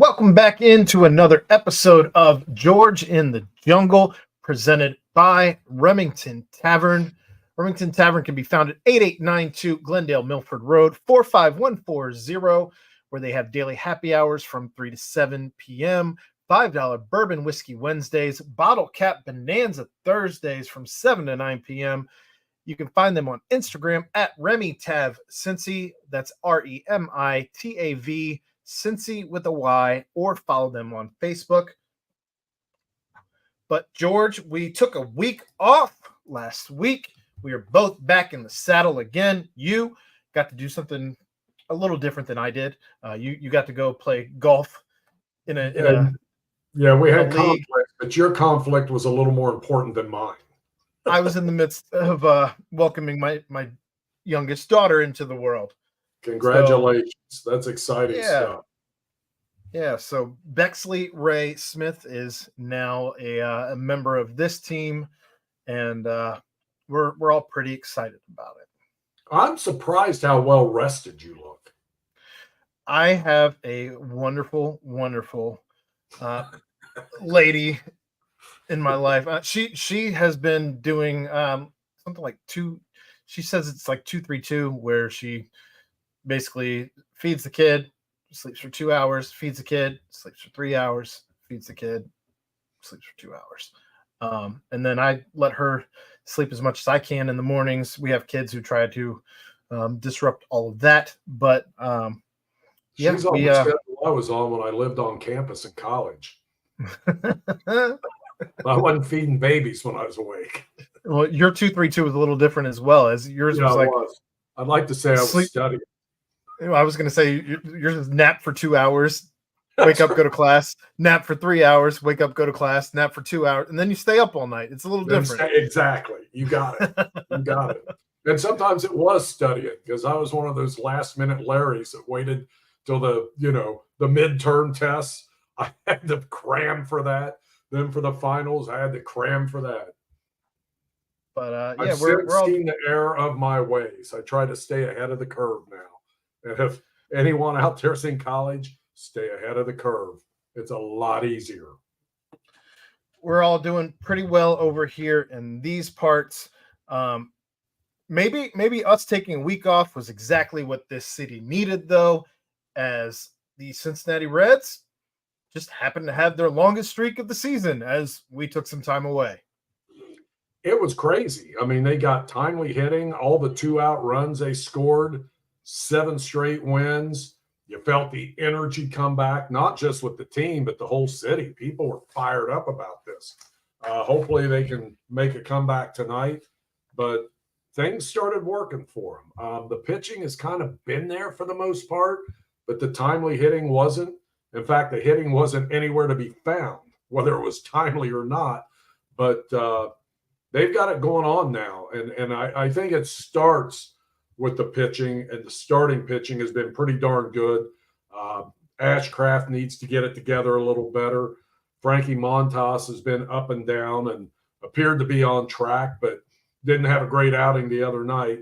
Welcome back into another episode of George in the Jungle, presented by Remington Tavern. Remington Tavern can be found at 8892 Glendale Milford Road, 45140, where they have daily happy hours from 3 to 7 p.m., $5 bourbon whiskey Wednesdays, bottle cap bonanza Thursdays from 7 to 9 p.m. You can find them on Instagram at RemyTavCincy. That's REMITAV Cincy with a Y, or follow them on Facebook. But George, we took a week off last week. We are both back in the saddle again. You got to do something a little different than I did. You got to go play golf in a we had conflict, but your conflict was a little more important than mine. I was in the midst of welcoming my youngest daughter into the world. Congratulations. That's exciting stuff. Yeah, so Bexley Ray Smith is now a member of this team, and we're all pretty excited about it. I'm surprised how well rested you look. I have a wonderful, wonderful lady in my life. She has been doing something like she says it's like 2-3-2, where she basically feeds the kid, sleeps for 2 hours, feeds the kid, sleeps for 3 hours, feeds the kid, sleeps for 2 hours. And then I let her sleep as much as I can in the mornings. We have kids who try to disrupt all of that. But she's on the schedule I was on when I lived on campus in college. I wasn't feeding babies when I was awake. Well, your 2-3-2 was a little different as well, as yours was like. I'd like to say I was studying. I was going to say yours is nap for 2 hours, wake up, go to class, nap for 3 hours, wake up, go to class, nap for 2 hours, and then you stay up all night. It's a little different. Exactly. You got it. You got it. And sometimes it was studying, because I was one of those last minute Larrys that waited till the midterm tests. I had to cram for that. Then for the finals, I had to cram for that. But we're seen the error of my ways. I try to stay ahead of the curve now. And if anyone out there's in college, stay ahead of the curve. It's a lot easier. We're all doing pretty well over here in these parts. Maybe us taking a week off was exactly what this city needed, though, as the Cincinnati Reds just happened to have their longest streak of the season as we took some time away. It was crazy. I mean, they got timely hitting, all the 2-out runs they scored, 7 straight wins. You felt the energy come back, not just with the team, but the whole city. People were fired up about this. Hopefully they can make a comeback tonight, but things started working for them. The pitching has kind of been there for the most part, but the timely hitting wasn't. In fact, the hitting wasn't anywhere to be found, whether it was timely or not. But they've got it going on now, and I think it starts with the pitching, and the starting pitching has been pretty darn good. Ashcraft needs to get it together a little better. Frankie Montas has been up and down and appeared to be on track, but didn't have a great outing the other night.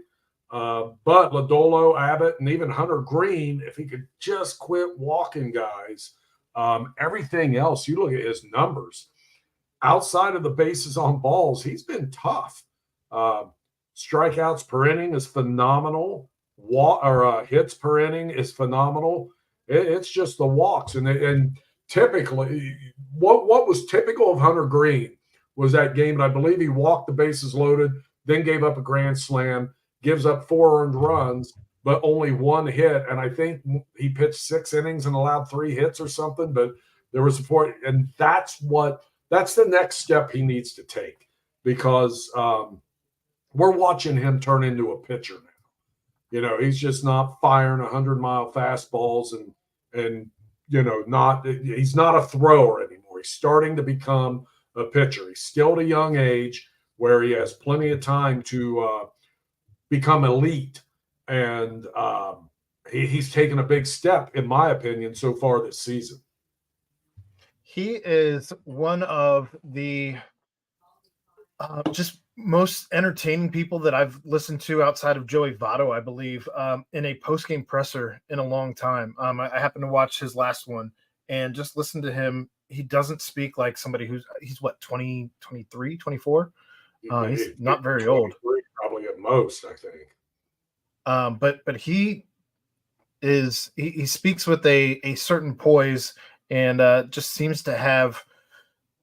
But Lodolo, Abbott, and even Hunter Green, if he could just quit walking guys, everything else, you look at his numbers. Outside of the bases on balls, he's been tough. Strikeouts per inning is phenomenal. Hits per inning is phenomenal. It's just the walks. And typically, what was typical of Hunter Green was that game, and I believe he walked the bases loaded, then gave up a grand slam, gives up 4 earned runs, but only 1 hit. And I think he pitched 6 innings and allowed 3 hits or something. But there was support, and that's the next step he needs to take, because we're watching him turn into a pitcher now. He's just not firing 100-mile fastballs and he's not a thrower anymore. He's starting to become a pitcher. He's still at a young age where he has plenty of time to become elite. And he's taken a big step, in my opinion, so far this season. He is one of the just most entertaining people that I've listened to outside of Joey Votto, I believe, in a post-game presser in a long time. I happened to watch his last one, and just listen to him. He doesn't speak like somebody he's what, 20, 23, 24. He's not very old. Probably at most, I think. But he speaks with a certain poise, and just seems to have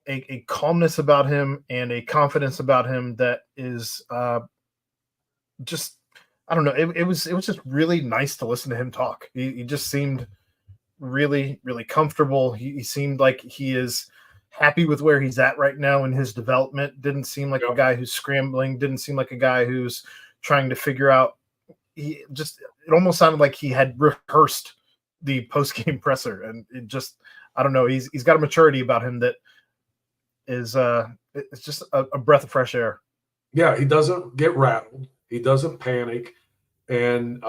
a calmness about him and a confidence about him that is just, I don't know. It was just really nice to listen to him talk. He just seemed really, really comfortable. He seemed like he is happy with where he's at right now in his development. Didn't seem like a guy who's scrambling. Didn't seem like a guy who's trying to figure out. It almost sounded like he had rehearsed the post-game presser, and it just, I don't know. He's got a maturity about him that is it's just a breath of fresh air. Yeah, he doesn't get rattled. He doesn't panic, and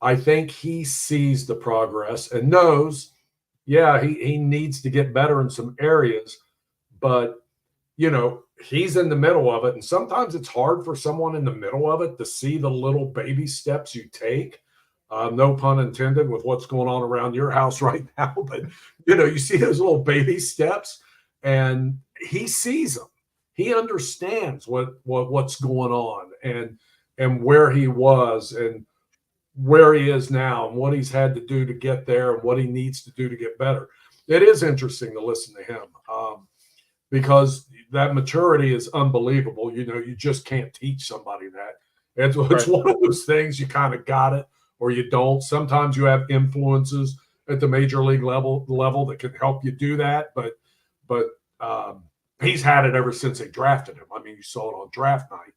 I think he sees the progress and knows, he needs to get better in some areas, but he's in the middle of it, and sometimes it's hard for someone in the middle of it to see the little baby steps you take. No pun intended with what's going on around your house right now, but you see those little baby steps, and he sees them. He understands what's going on, and where he was and where he is now and what he's had to do to get there and what he needs to do to get better. It is interesting to listen to him because that maturity is unbelievable. You just can't teach somebody that. It's one of those things, you kind of got it or you don't. Sometimes you have influences at the major league level that can help you do that, but he's had it ever since they drafted him. I mean, you saw it on draft night.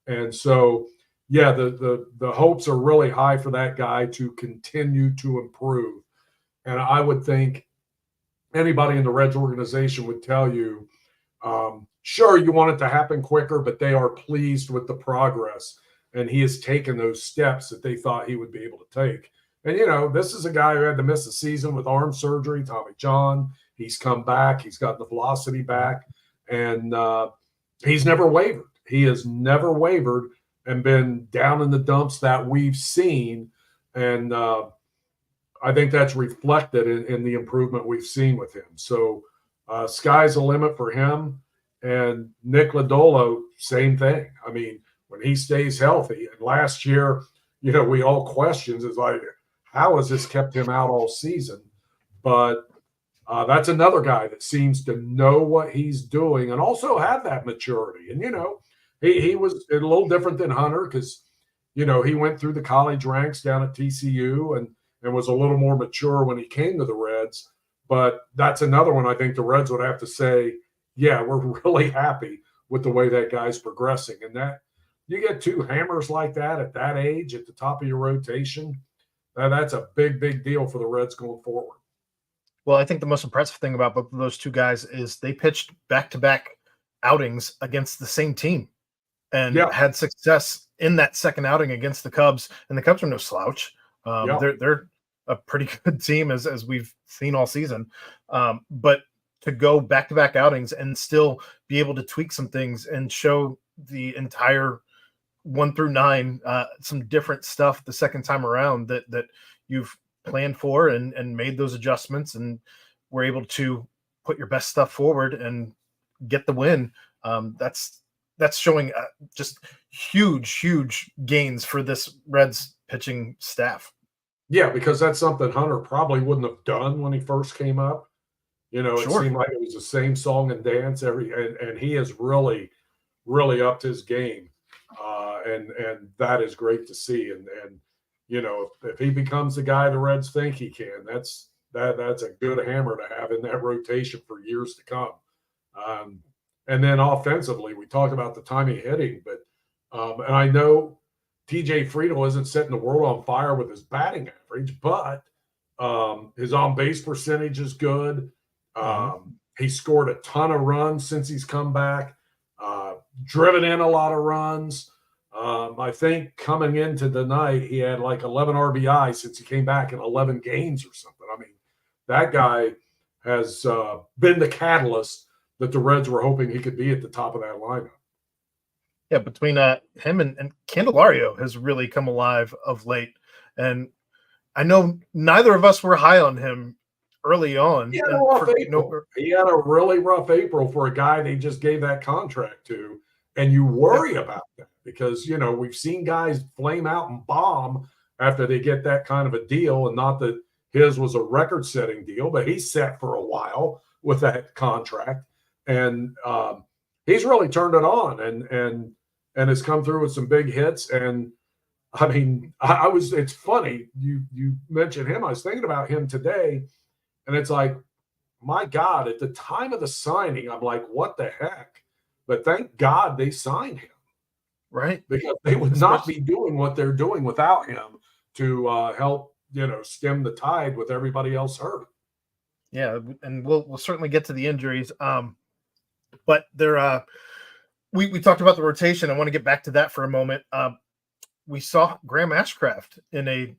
And so, yeah, the hopes are really high for that guy to continue to improve. And I would think anybody in the Reds organization would tell you, sure, you want it to happen quicker, but they are pleased with the progress. And he has taken those steps that they thought he would be able to take. And, this is a guy who had to miss a season with arm surgery, Tommy John. He's come back. He's got the velocity back. And he's never wavered. He has never wavered and been down in the dumps that we've seen. And I think that's reflected in the improvement we've seen with him. So sky's the limit for him. And Nick Lodolo, same thing. I mean, when he stays healthy, and last year, we all questions is like, how has this kept him out all season? But that's another guy that seems to know what he's doing and also have that maturity. And, he was a little different than Hunter because, he went through the college ranks down at TCU and was a little more mature when he came to the Reds. But that's another one I think the Reds would have to say, yeah, we're really happy with the way that guy's progressing. And that you get two hammers like that at that age at the top of your rotation, that's a big, big deal for the Reds going forward. Well, I think the most impressive thing about both of those two guys is they pitched back-to-back outings against the same team and had success in that second outing against the Cubs. And the Cubs are no slouch. They're a pretty good team as we've seen all season. But to go back-to-back outings and still be able to tweak some things and show the entire 1 through 9 some different stuff the second time around that you've planned for and made those adjustments and were able to put your best stuff forward and get the win. That's showing just huge gains for this Reds pitching staff. Yeah, because that's something Hunter probably wouldn't have done when he first came up. It seemed like it was the same song and dance and he has really upped his game. And that is great to see. And if he becomes the guy the Reds think he can, that's a good hammer to have in that rotation for years to come. And then offensively, we talked about the timing hitting, but and I know TJ Friedel isn't setting the world on fire with his batting average, but his on-base percentage is good. He scored a ton of runs since he's come back, driven in a lot of runs. I think coming into the night, he had like 11 RBI since he came back in 11 games or something. I mean, that guy has been the catalyst that the Reds were hoping he could be at the top of that lineup. Yeah, between him and Candelario has really come alive of late. And I know neither of us were high on him early on. He had a And rough for April. He had a really rough April for a guy they just gave that contract to. And you worry about that because, we've seen guys flame out and bomb after they get that kind of a deal. And not that his was a record setting deal, but he's set for a while with that contract. And he's really turned it on and has come through with some big hits. And I mean, it's funny. You mentioned him. I was thinking about him today, and it's like, my God, at the time of the signing, I'm like, what the heck? But thank God they signed him. Right. Because they would not be doing what they're doing without him to help, stem the tide with everybody else hurt. Yeah, and we'll certainly get to the injuries. But there we talked about the rotation. I want to get back to that for a moment. We saw Graham Ashcraft in I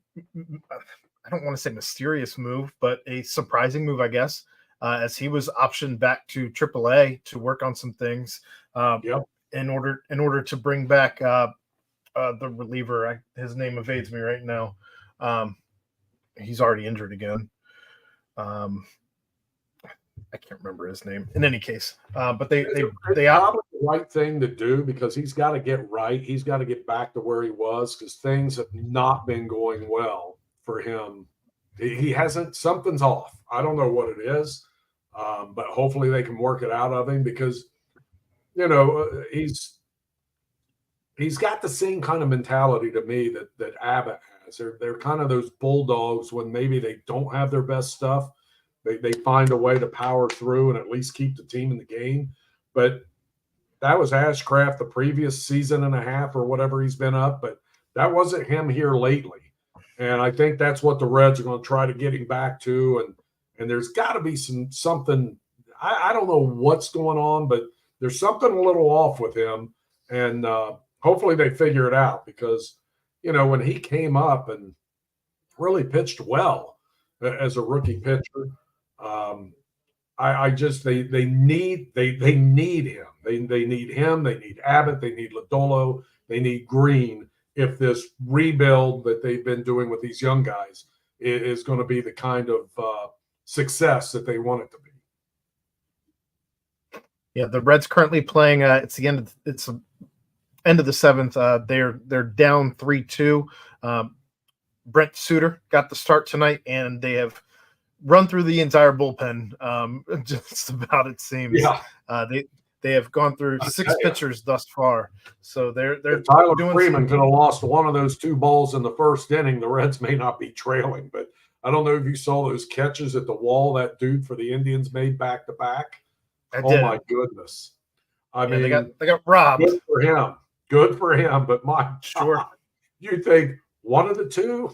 don't want to say mysterious move, but a surprising move, I guess, as he was optioned back to AAA to work on some things in order to bring back the reliever. His name evades me right now. He's already injured again. I can't remember his name. In any case, but they probably the right thing to do because he's got to get right. He's got to get back to where he was because things have not been going well for him. He hasn't. Something's off. I don't know what it is, but hopefully they can work it out of him because he's got the same kind of mentality to me that Abbott has. They're kind of those bulldogs when maybe they don't have their best stuff. They find a way to power through and at least keep the team in the game. But that was Ashcraft the previous season and a half or whatever he's been up. But that wasn't him here lately. And I think that's what the Reds are going to try to get him back to. And there's got to be something. I don't know what's going on, but there's something a little off with him. And hopefully they figure it out because, when he came up and really pitched well as a rookie pitcher, they need him. They need him. They need Abbott. They need Lodolo. They need Green. If this rebuild that they've been doing with these young guys is going to be the kind of success that they want it to be. Yeah, the Reds currently playing. It's the end of the seventh. They're down 3-2. Brent Suter got the start tonight, and they have run through the entire bullpen. Just about, it seems. Yeah. They have gone through 6 pitchers thus far, so they're Tyler Freeman could have lost one of those 2 balls in the first inning. The Reds may not be trailing, but I don't know if you saw those catches at the wall that dude for the Indians made back to back. Oh my goodness! I mean, they got robbed. Good for him. But my God, you think one of the 2?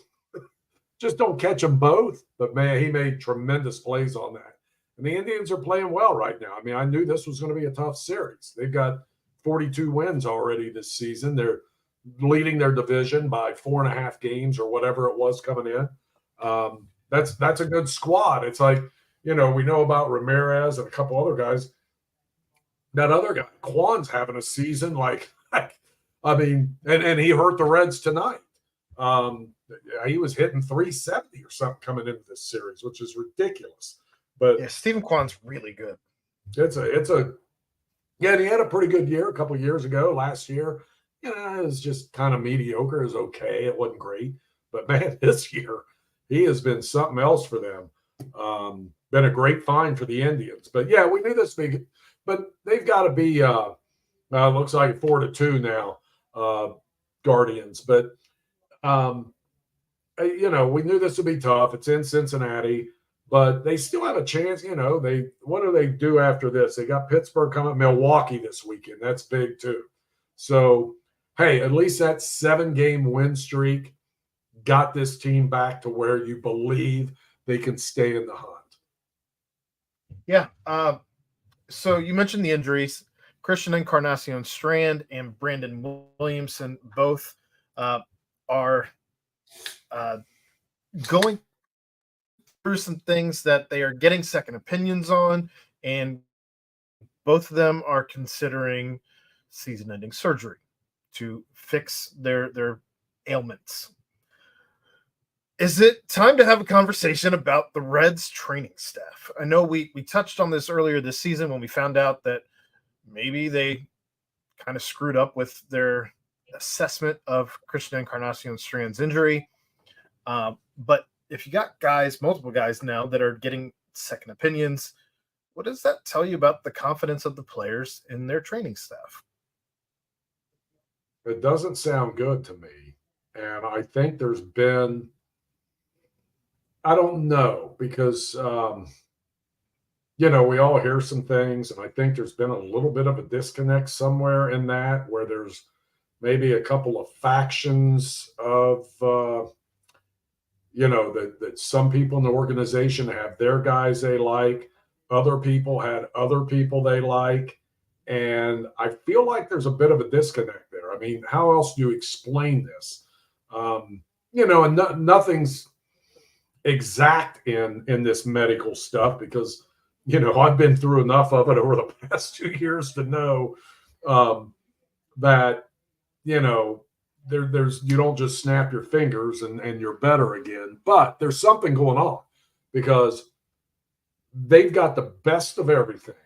Just don't catch them both. But man, he made tremendous plays on that. And the Indians are playing well right now. I mean, I knew this was going to be a tough series. They've got 42 wins already this season. They're leading their division by 4.5 games or whatever it was coming in. That's a good squad. It's like, we know about Ramirez and a couple other guys. That other guy, Kwan's having a season I mean, and he hurt the Reds tonight. He was hitting 370 or something coming into this series, which is ridiculous. But yeah, Stephen Kwan's really good. And he had a pretty good year a couple of years ago. Last year, it was just kind of mediocre. It was okay. It wasn't great. But man, this year he has been something else for them. Been a great find for the Indians. But yeah, we knew this big, but they've got to be it looks like 4-2 now, Guardians. But we knew this would be tough. It's in Cincinnati, but they still have a chance. What do they do after this? They got Pittsburgh coming, Milwaukee this weekend. That's big too. So, hey, at least that 7-game win streak got this team back to where you believe they can stay in the hunt. Yeah. So you mentioned the injuries. Christian Encarnacion Strand and Brandon Williamson both are going through some things that they are getting second opinions on, and both of them are considering season-ending surgery to fix their ailments. Is it time to have a conversation about the Reds training staff? I know we touched on this earlier this season when we found out that maybe they kind of screwed up with their assessment of Christian Encarnacion Strand's injury. But if you got multiple guys now that are getting second opinions, what does that tell you about the confidence of the players in their training staff? It doesn't sound good to me. And I think there's been, I don't know, because, we all hear some things, and I think there's been a little bit of a disconnect somewhere in that, where there's maybe a couple of factions of, that some people in the organization have their guys they like, other people had other people they like. And I feel like there's a bit of a disconnect there. I mean, how else do you explain this? And nothing's exact in this medical stuff because, I've been through enough of it over the past 2 years to know that, there's you don't just snap your fingers and you're better again. But there's something going on because they've got the best of everything.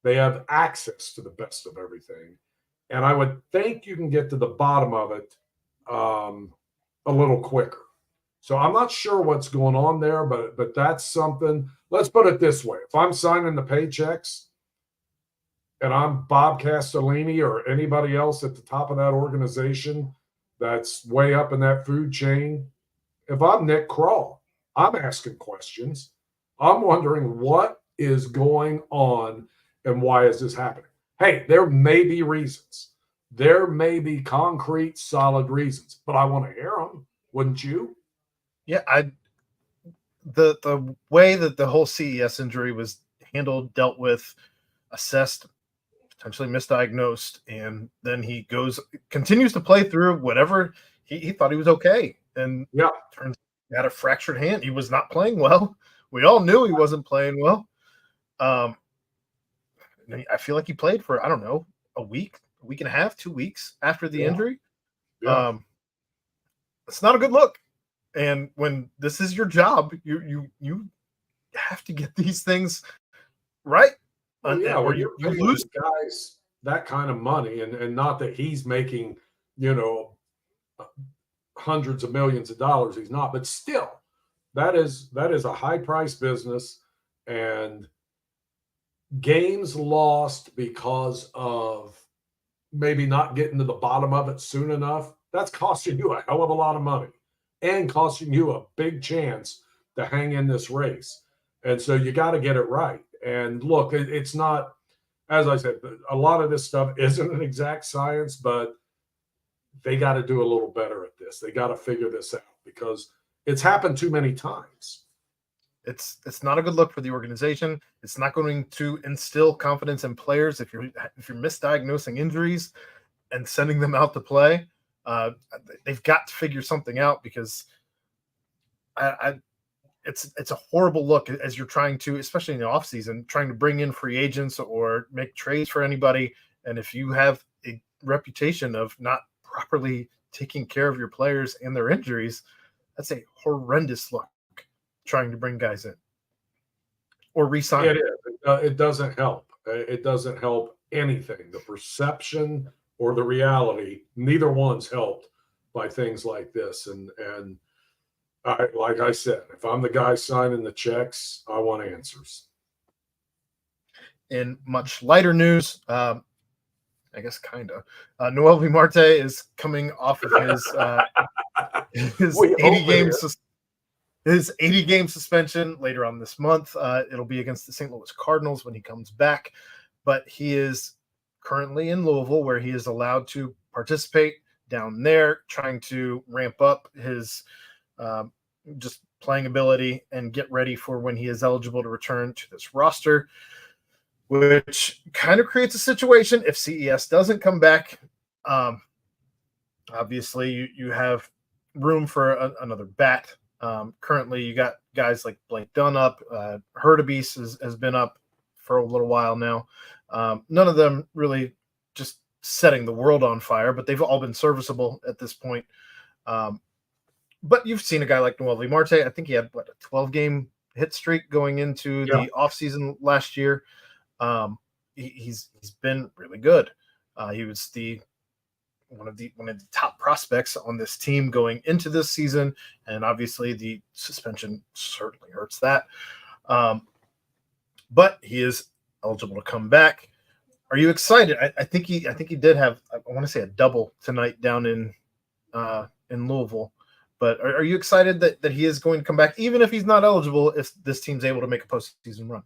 They have access to the best of everything. And I would think you can get to the bottom of it a little quicker. So I'm not sure what's going on there, but that's something. Let's put it this way. If I'm signing the paychecks and I'm Bob Castellini or anybody else at the top of that organization that's way up in that food chain, if I'm Nick Kroll, I'm asking questions. I'm wondering what is going on and why is this happening? Hey, there may be reasons. There may be concrete, solid reasons, but I want to hear them. Wouldn't you? Yeah, the way that the whole CES injury was handled, dealt with, assessed, potentially misdiagnosed, and then he continues to play through whatever he thought he was okay. And yeah, turns he had a fractured hand. He was not playing well. We all knew he wasn't playing well. I feel like he played for, I don't know, a week and a half, 2 weeks after the injury. Yeah. It's not a good look. And when this is your job, you have to get these things right. Or you lose guys that kind of money, and not that he's making, hundreds of millions of dollars. He's not, but still, that is a high price business, and games lost because of maybe not getting to the bottom of it soon enough. That's costing you a hell of a lot of money and costing you a big chance to hang in this race. And so you got to get it right. And look, it's not, as I said, a lot of this stuff isn't an exact science, but they got to do a little better at this. They got to figure this out because it's happened too many times. It's not a good look for the organization. It's not going to instill confidence in players if you're misdiagnosing injuries and sending them out to play. They've got to figure something out because it's a horrible look as you're trying to, especially in the offseason, trying to bring in free agents or make trades for anybody. And if you have a reputation of not properly taking care of your players and their injuries, that's a horrendous look trying to bring guys in or re-sign. It is. It doesn't help. It doesn't help anything. The perception or the reality, neither one's helped by things like this. And like I said, if I'm the guy signing the checks, I want answers. In much lighter news, I guess kind of, Noel V. Marte is coming off of his 80 game suspension later on this month. It'll be against the St. Louis Cardinals when he comes back, but he is currently in Louisville where he is allowed to participate down there, trying to ramp up his just playing ability and get ready for when he is eligible to return to this roster, which kind of creates a situation if CES doesn't come back. Obviously, you have room for another bat. Currently, you got guys like Blake Dunn up. Hurtubise has been up for a little while now. None of them really just setting the world on fire, but they've all been serviceable at this point. But you've seen a guy like Noelvi Marte. I think he had a 12-game hit streak going into the offseason last year. He's been really good. He was one of the top prospects on this team going into this season, and obviously the suspension certainly hurts that. But he is eligible to come back. Are you excited? I think he did have, I want to say, a double tonight down in Louisville. But are you excited that he is going to come back, even if he's not eligible, if this team's able to make a postseason run?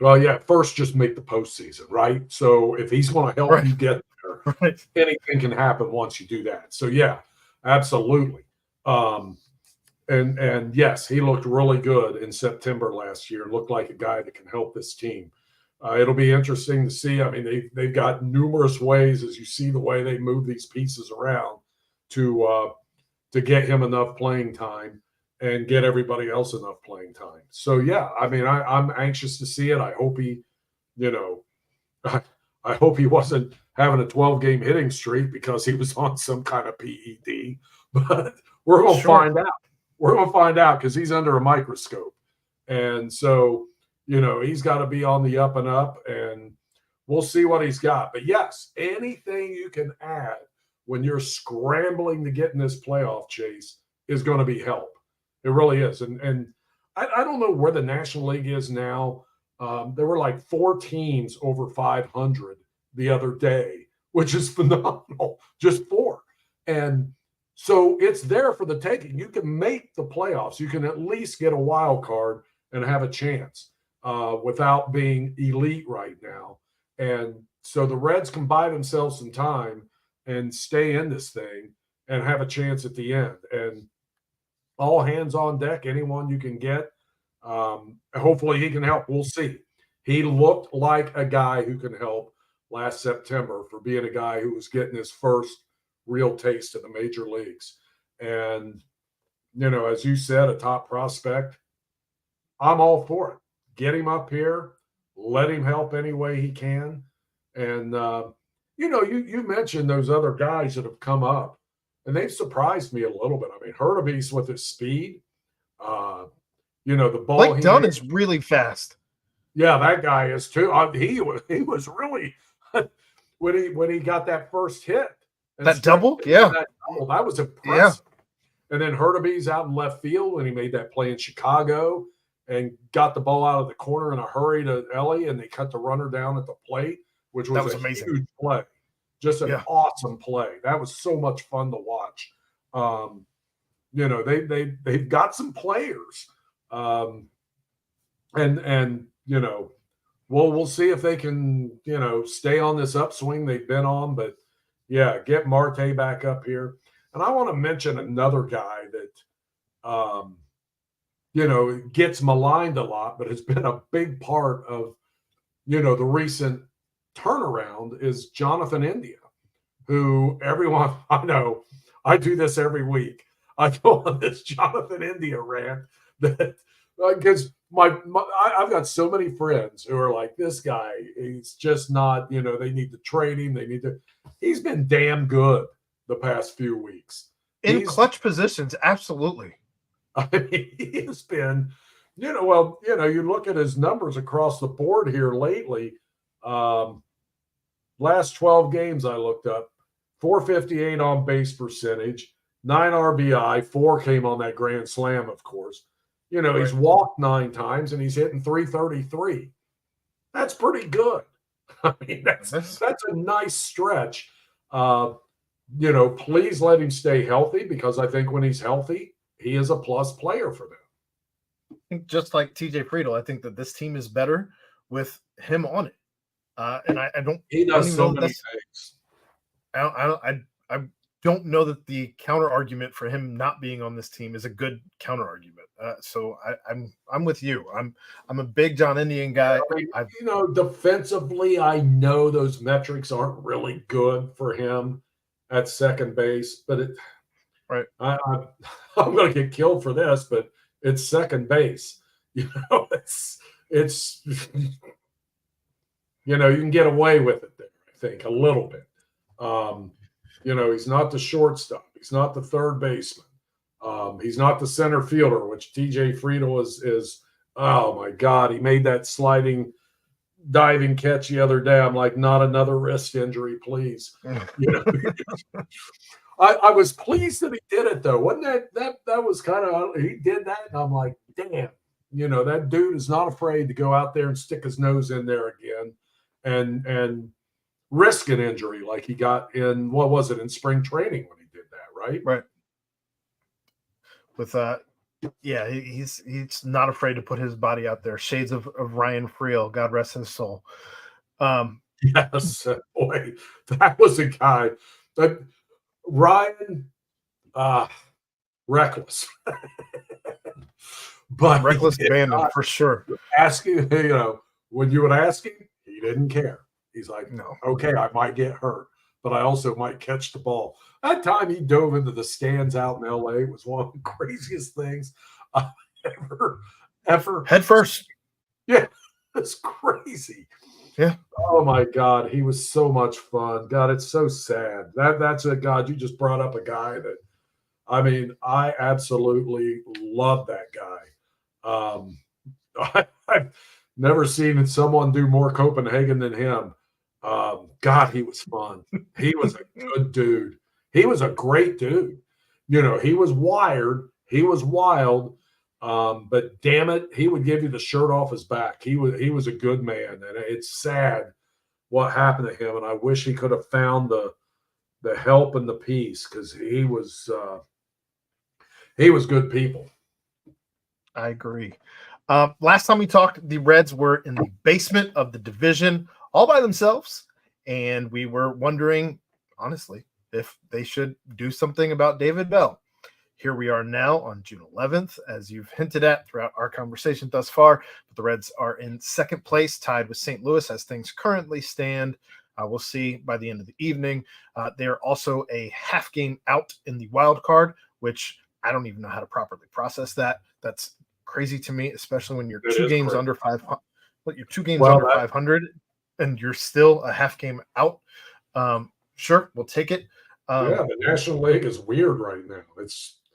Well, yeah, first just make the postseason, right? So if he's going to help you get there, anything can happen once you do that. So yeah, absolutely. And yes, he looked really good in September last year. Looked like a guy that can help this team. It'll be interesting to see. I mean, they've got numerous ways, as you see the way they move these pieces around to get him enough playing time and get everybody else enough playing time. So yeah, I mean, I'm anxious to see it. I hope he, I hope he wasn't having a 12-game hitting streak because he was on some kind of PED. But we're going to find out. We're going to find out because he's under a microscope. And so, he's got to be on the up and up, and we'll see what he's got. But yes, anything you can add when you're scrambling to get in this playoff chase is going to be help. It really is. And I don't know where the National League is now. There were like 4 teams over 500 the other day, which is phenomenal. Just 4. And so it's there for the taking. You can make the playoffs. You can at least get a wild card and have a chance without being elite right now. And so the Reds can buy themselves some time and stay in this thing and have a chance at the end. And all hands on deck, anyone you can get. Hopefully he can help. We'll see. He looked like a guy who can help last September for being a guy who was getting his first real taste of the major leagues. And, as you said, a top prospect, I'm all for it. Get him up here. Let him help any way he can. And, you mentioned those other guys that have come up, and they've surprised me a little bit. I mean, Hurtubise with his speed, the ball. Blake Dunn is really fast. Yeah, that guy is too. He was really when he got that first hit. That double? Yeah. That was impressive. Yeah. And then Hurtubise out in left field when he made that play in Chicago and got the ball out of the corner in a hurry to Ellie, and they cut the runner down at the plate, which was amazing. Huge play. Just an awesome play. That was so much fun to watch. They've got some players. We'll see if they can, stay on this upswing they've been on. But yeah, get Marte back up here. And I want to mention another guy that, gets maligned a lot, but has been a big part of, the recent turnaround is Jonathan India, who everyone, I know, I do this every week. I go on this Jonathan India rant that because I've got so many friends who are like, this guy, he's just not, they need to trade him. He's been damn good the past few weeks. In clutch positions, absolutely. I mean, he has been, you look at his numbers across the board here lately. Last 12 games I looked up, 458 on base percentage, 9 RBI, 4 came on that grand slam, of course. He's walked 9 times and he's hitting 333. That's pretty good. I mean, that's a nice stretch. Please let him stay healthy, because I think when he's healthy, he is a plus player for them. I think just like TJ Friedel, I think that this team is better with him on it. And I don't. He does so many things. I don't know that the counter argument for him not being on this team is a good counter argument. So I'm with you. I'm a big John Indian guy. I mean, defensively, I know those metrics aren't really good for him at second base, but I'm going to get killed for this, but it's second base. It's you can get away with it there, I think, a little bit. He's not the shortstop. He's not the third baseman. He's not the center fielder, which TJ Friedel is. Oh my God, he made that sliding diving catch the other day. I'm like, not another wrist injury, please. You know, I was pleased that he did it though. Wasn't that was kind of, he did that, and I'm like, damn, that dude is not afraid to go out there and stick his nose in there again and risk an injury like he got in, what was it, in spring training when he did that, right? Right. With yeah, he's not afraid to put his body out there. Shades of Ryan Friel, God rest his soul. Yes, boy, that was a guy that Ryan, reckless, but reckless abandon for sure. Asking, when you would ask him, he didn't care. He's like, no, okay, I might get hurt, but I also might catch the ball. That time he dove into the stands out in LA was one of the craziest things I've ever head first. Yeah, it's crazy. Yeah. Oh my God, he was so much fun. God, it's so sad. That's a God. You just brought up a guy that, I mean, I absolutely love that guy. I've never seen someone do more Copenhagen than him. God, he was fun. He was a good dude. He was a great dude. He was wired. He was wild. But damn it, he would give you the shirt off his back. He was a good man, and it's sad what happened to him. And I wish he could have found the help and the peace, because he was good people. I agree. Last time we talked, the Reds were in the basement of the division all by themselves, and we were wondering, honestly, if they should do something about David Bell. Here we are now on June 11th, as you've hinted at throughout our conversation thus far. The Reds are in second place, tied with St. Louis as things currently stand. We'll see by the end of the evening. They are also a half game out in the wild card, which I don't even know how to properly process that. That's crazy to me, especially when you're two games under 500. You're 2 games under 500, and you're still a half game out. Sure, we'll take it. Yeah, the National League is weird right now.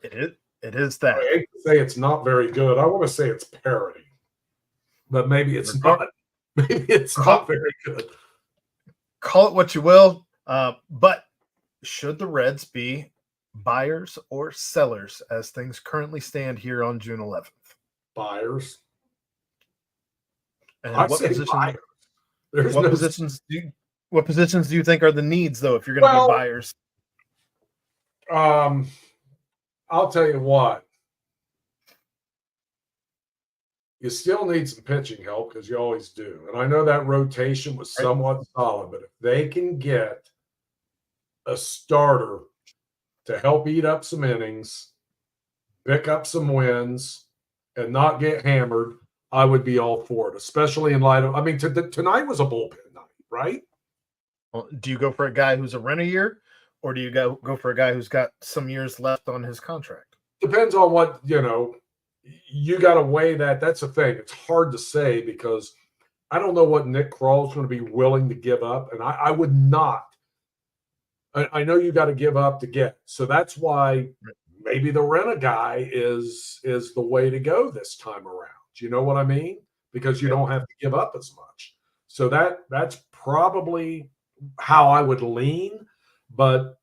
It is that. I hate to say it's not very good. I want to say it's parity, but maybe it's not. Maybe it's not very good. Call it what you will, but should the Reds be buyers or sellers as things currently stand here on June 11th? Buyers. And what positions do you think are the needs, though, if you're going to be buyers? I'll tell you what. You still need some pitching help, because you always do. And I know that rotation was somewhat solid, but if they can get a starter to help eat up some innings, pick up some wins, and not get hammered, I would be all for it, especially in light of, I mean, tonight was a bullpen night, right? Well, do you go for a guy who's a rent-a-year, or do you go for a guy who's got some years left on his contract? Depends on what, you got to weigh that. That's the thing. It's hard to say, because I don't know what Nick Krall's going to be willing to give up, and I would not. I know you got to give up to get. So that's why maybe the rent a guy is the way to go this time around. You know what I mean? Because you don't have to give up as much. So that's probably how I would lean. But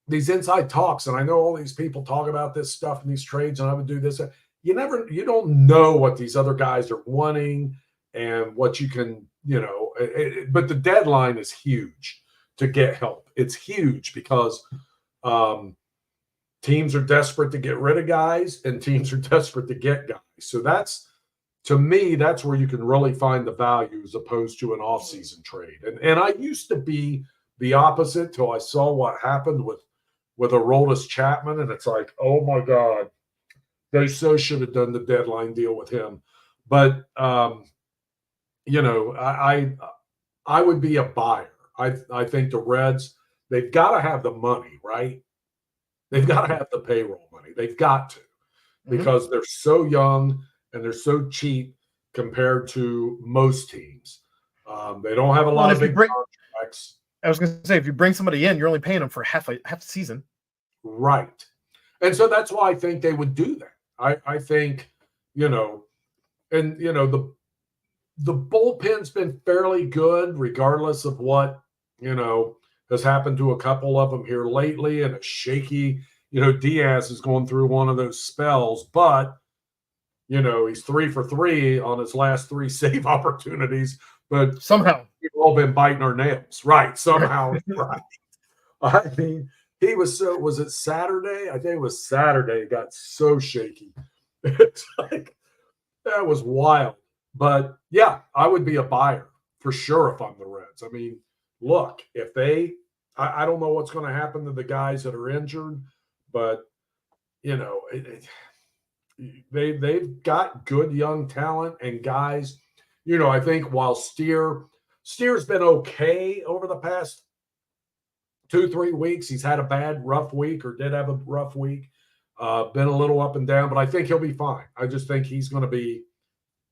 these inside talks, and I know all these people talk about this stuff and these trades, and I would do this. You don't know what these other guys are wanting and what you can, but the deadline is huge to get help. It's huge because teams are desperate to get rid of guys, and teams are desperate to get guys. So to me, that's where you can really find the value, as opposed to an offseason trade. And I used to be the opposite till I saw what happened with Aroldis Chapman, and it's like, oh my God, they so should have done the deadline deal with him. But I would be a buyer. I think the Reds, they've got to have the money, right? They've got to have the payroll money. They've got to, because they're so young and they're so cheap compared to most teams. They don't have a lot of big contracts. I was going to say, if you bring somebody in, you're only paying them for half a season. Right. And so that's why I think they would do that. I think, you know, and you know, the bullpen's been fairly good, regardless of what, you know, has happened to a couple of them here lately, and a shaky, you know, Diaz is going through one of those spells, but you know, he's 3 for 3 on his last 3 save opportunities, but Somehow. we've all been biting our nails. Right. Somehow. Right. I mean, he was so, was it Saturday? I think it was Saturday. It got so shaky. It's like, that was wild. But yeah, I would be a buyer for sure if I'm the Reds. I mean, look, if they, I don't know what's going to happen to the guys that are injured, but, you know, they've got good young talent and guys. You know, I think while Steer's been okay over the past 2-3 weeks. He's had a bad, rough week, or did have a rough week. Been a little up and down, but I think he'll be fine. I just think he's going to be,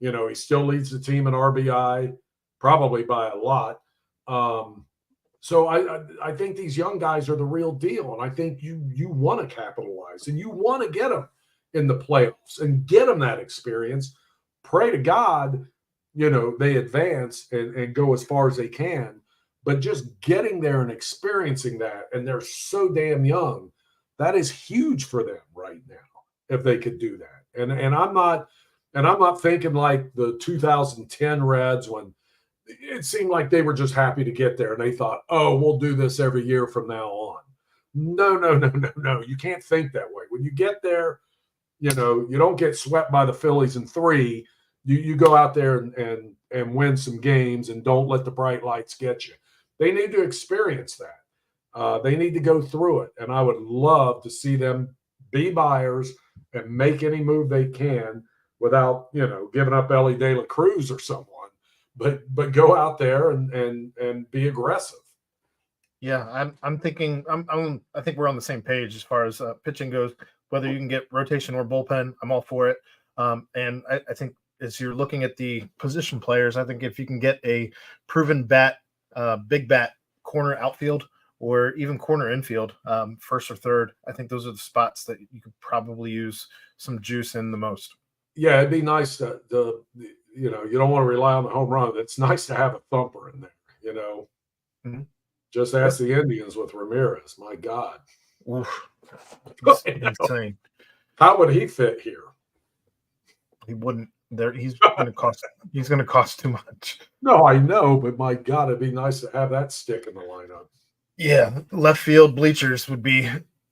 you know, he still leads the team in RBI, probably by a lot. So I think these young guys are the real deal, and I think you want to capitalize and you want to get them in the playoffs and get them that experience. Pray to God, you know, they advance and go as far as they can. But just getting there and experiencing that, and they're so damn young, that is huge for them right now if they could do that. And I'm not thinking like the 2010 Reds when it seemed like they were just happy to get there and they thought, oh, we'll do this every year from now on. No. You can't think that way. When you get there, you know, you don't get swept by the Phillies in 3. You go out there and win some games and don't let the bright lights get you. They need to experience that. They need to go through it. And I would love to see them be buyers and make any move they can without, you know, giving up Ellie De La Cruz or someone, but go out there and be aggressive. Yeah, I'm thinking I think we're on the same page as far as pitching goes. Whether you can get rotation or bullpen, I'm all for it. And I think as you're looking at the position players, I think if you can get a proven bat, big bat corner outfield or even corner infield, first or third, I think those are the spots that you could probably use some juice in the most. Yeah, it'd be nice to you know, you don't want to rely on the home run. It's nice to have a thumper in there, you know. Mm-hmm. Just ask the Indians with Ramirez. My God. Oof. Insane. How would he fit here? He wouldn't. He's going to cost too much. No, I know, but my God, it'd be nice to have that stick in the lineup. Yeah, left field bleachers would be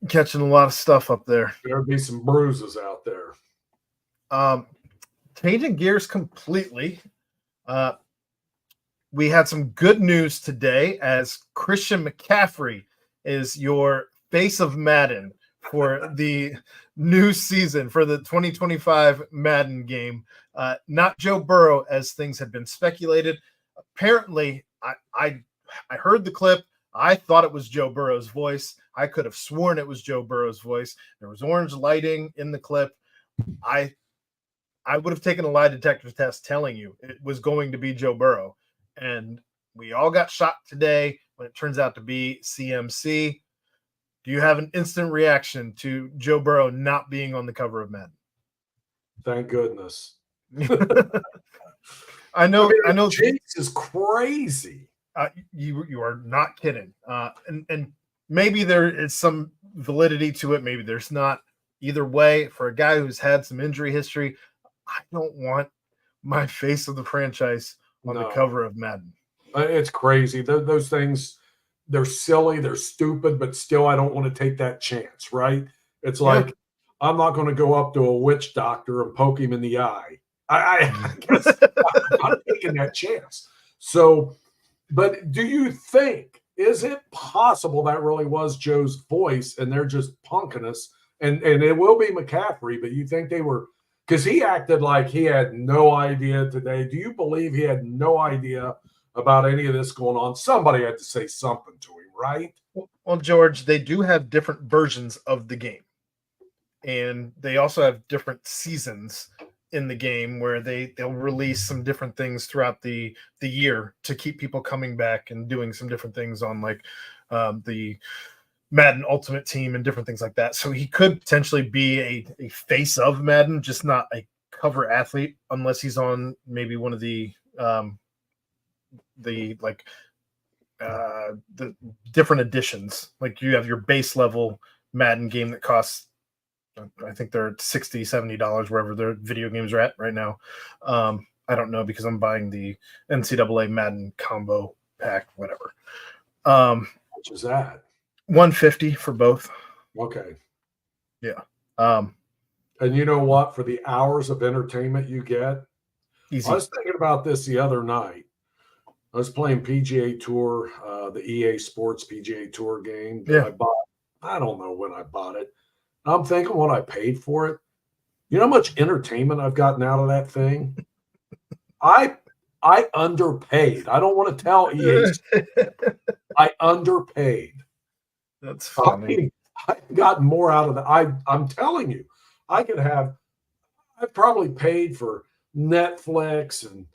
catching a lot of stuff up there. There'd be some bruises out there. Changing gears completely. We had some good news today as Christian McCaffrey is your face of Madden for the new season, for the 2025 Madden game. Not Joe Burrow, as things had been speculated. Apparently, I heard the clip. I thought it was Joe Burrow's voice. I could have sworn it was Joe Burrow's voice. There was orange lighting in the clip. I would have taken a lie detector test telling you it was going to be Joe Burrow. And we all got shocked today when it turns out to be CMC. Do you have an instant reaction to Joe Burrow not being on the cover of Madden? Thank goodness. I know. Jinx is crazy. You are not kidding. And maybe there is some validity to it. Maybe there's not. Either way, for a guy who's had some injury history, I don't want my face of the franchise on the cover of Madden. It's crazy. Those things, they're silly, they're stupid, but still I don't want to take that chance, right? It's like, I'm not going to go up to a witch doctor and poke him in the eye. I guess I'm not taking that chance. So, but do you think, is it possible that really was Joe's voice and they're just punking us? And it will be McCaffrey, but you think they were, because he acted like he had no idea today. Do you believe he had no idea about any of this going on? Somebody had to say something to him, right? Well, George, they do have different versions of the game. And they also have different seasons in the game where they'll release some different things throughout the year to keep people coming back and doing some different things on like the Madden Ultimate Team and different things like that. So he could potentially be a face of Madden, just not a cover athlete, unless he's on maybe one of the the different editions. Like you have your base level Madden game that costs, I think they're $60-$70 wherever their video games are at right now. I don't know because I'm buying the NCAA Madden combo pack, whatever. Which is that? $150 for both. Okay. Yeah. And you know what? For the hours of entertainment you get, Easy. I was thinking about this the other night. I was playing PGA Tour, the EA Sports PGA Tour game that I bought. I don't know when I bought it. I'm thinking what I paid for it. You know how much entertainment I've gotten out of that thing? I underpaid. I don't want to tell EA. I underpaid. That's funny. I've gotten more out of that. I'm telling you, I probably paid for Netflix and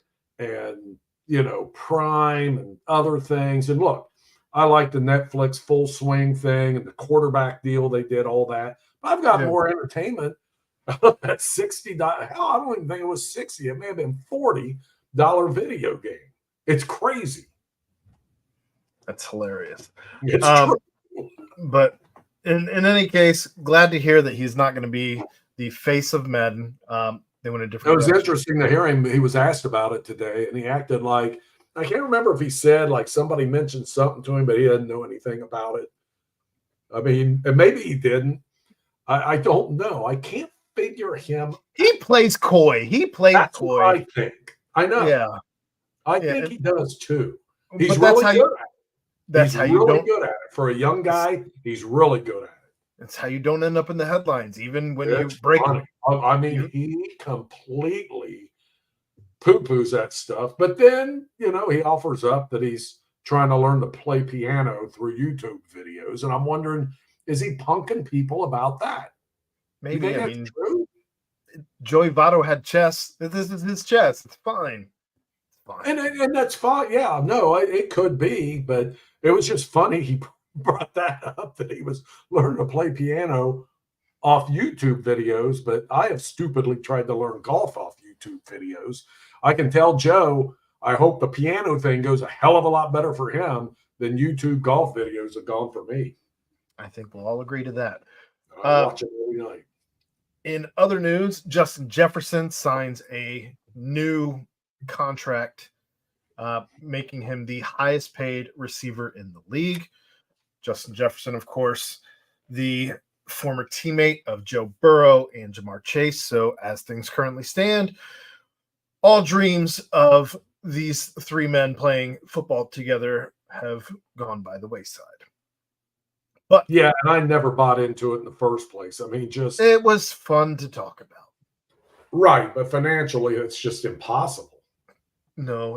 Prime and other things. And look, I like the Netflix Full Swing thing and the quarterback deal they did, all that. But I've got more entertainment at $60. Hell, I don't even think it was 60. It may have been $40 video game. It's crazy. That's hilarious. It's true. But in any case, glad to hear that he's not going to be the face of Madden. They went a different. It was interesting to hear him. He was asked about it today, and he acted like, I can't remember if he said like somebody mentioned something to him, but he didn't know anything about it. I mean, and maybe he didn't. I don't know. I can't figure him. He plays coy. He plays That's coy. what I think. I know. Yeah. I think he does too. But He's really good at it. That's how you don't. Good at it. For a young guy, he's really good at it. That's how you don't end up in the headlines, even when It's you break. funny. I mean, he completely poo-poos that stuff. But then, he offers up that he's trying to learn to play piano through YouTube videos. And I'm wondering, is he punking people about that? Maybe. I mean, true? Joey Votto had chess. This is his chess. It's fine. And that's fine. Yeah, no, it could be. But it was just funny. He brought that up, that he was learning to play piano off YouTube videos, but I have stupidly tried to learn golf off YouTube videos. I can tell Joe, I hope the piano thing goes a hell of a lot better for him than YouTube golf videos have gone for me. I think we'll all agree to that. I watch it every night. In other news, Justin Jefferson signs a new contract, making him the highest paid receiver in the league. Justin Jefferson, of course, the former teammate of Joe Burrow and Jamar Chase. So as things currently stand, all dreams of these three men playing football together have gone by the wayside. But yeah, and I never bought into it in the first place. I mean, it was fun to talk about. Right, but financially, it's just impossible. No,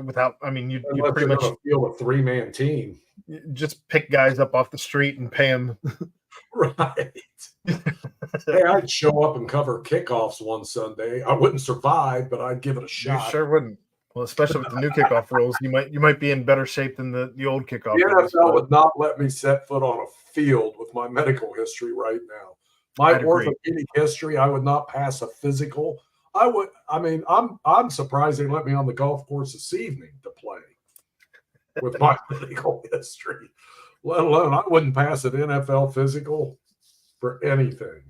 without, I mean, you pretty much field a three-man team. Just pick guys up off the street and pay them. Right. Hey, I'd show up and cover kickoffs one Sunday. I wouldn't survive, but I'd give it a shot. You sure wouldn't. Well, especially with the new kickoff rules, you might be in better shape than the old kickoff. The NFL would not let me set foot on a field with my medical history right now. My orthopedic history, I would not pass a physical. I'm surprised they let me on the golf course this evening to play with my medical history. Let alone I wouldn't pass an NFL physical for anything.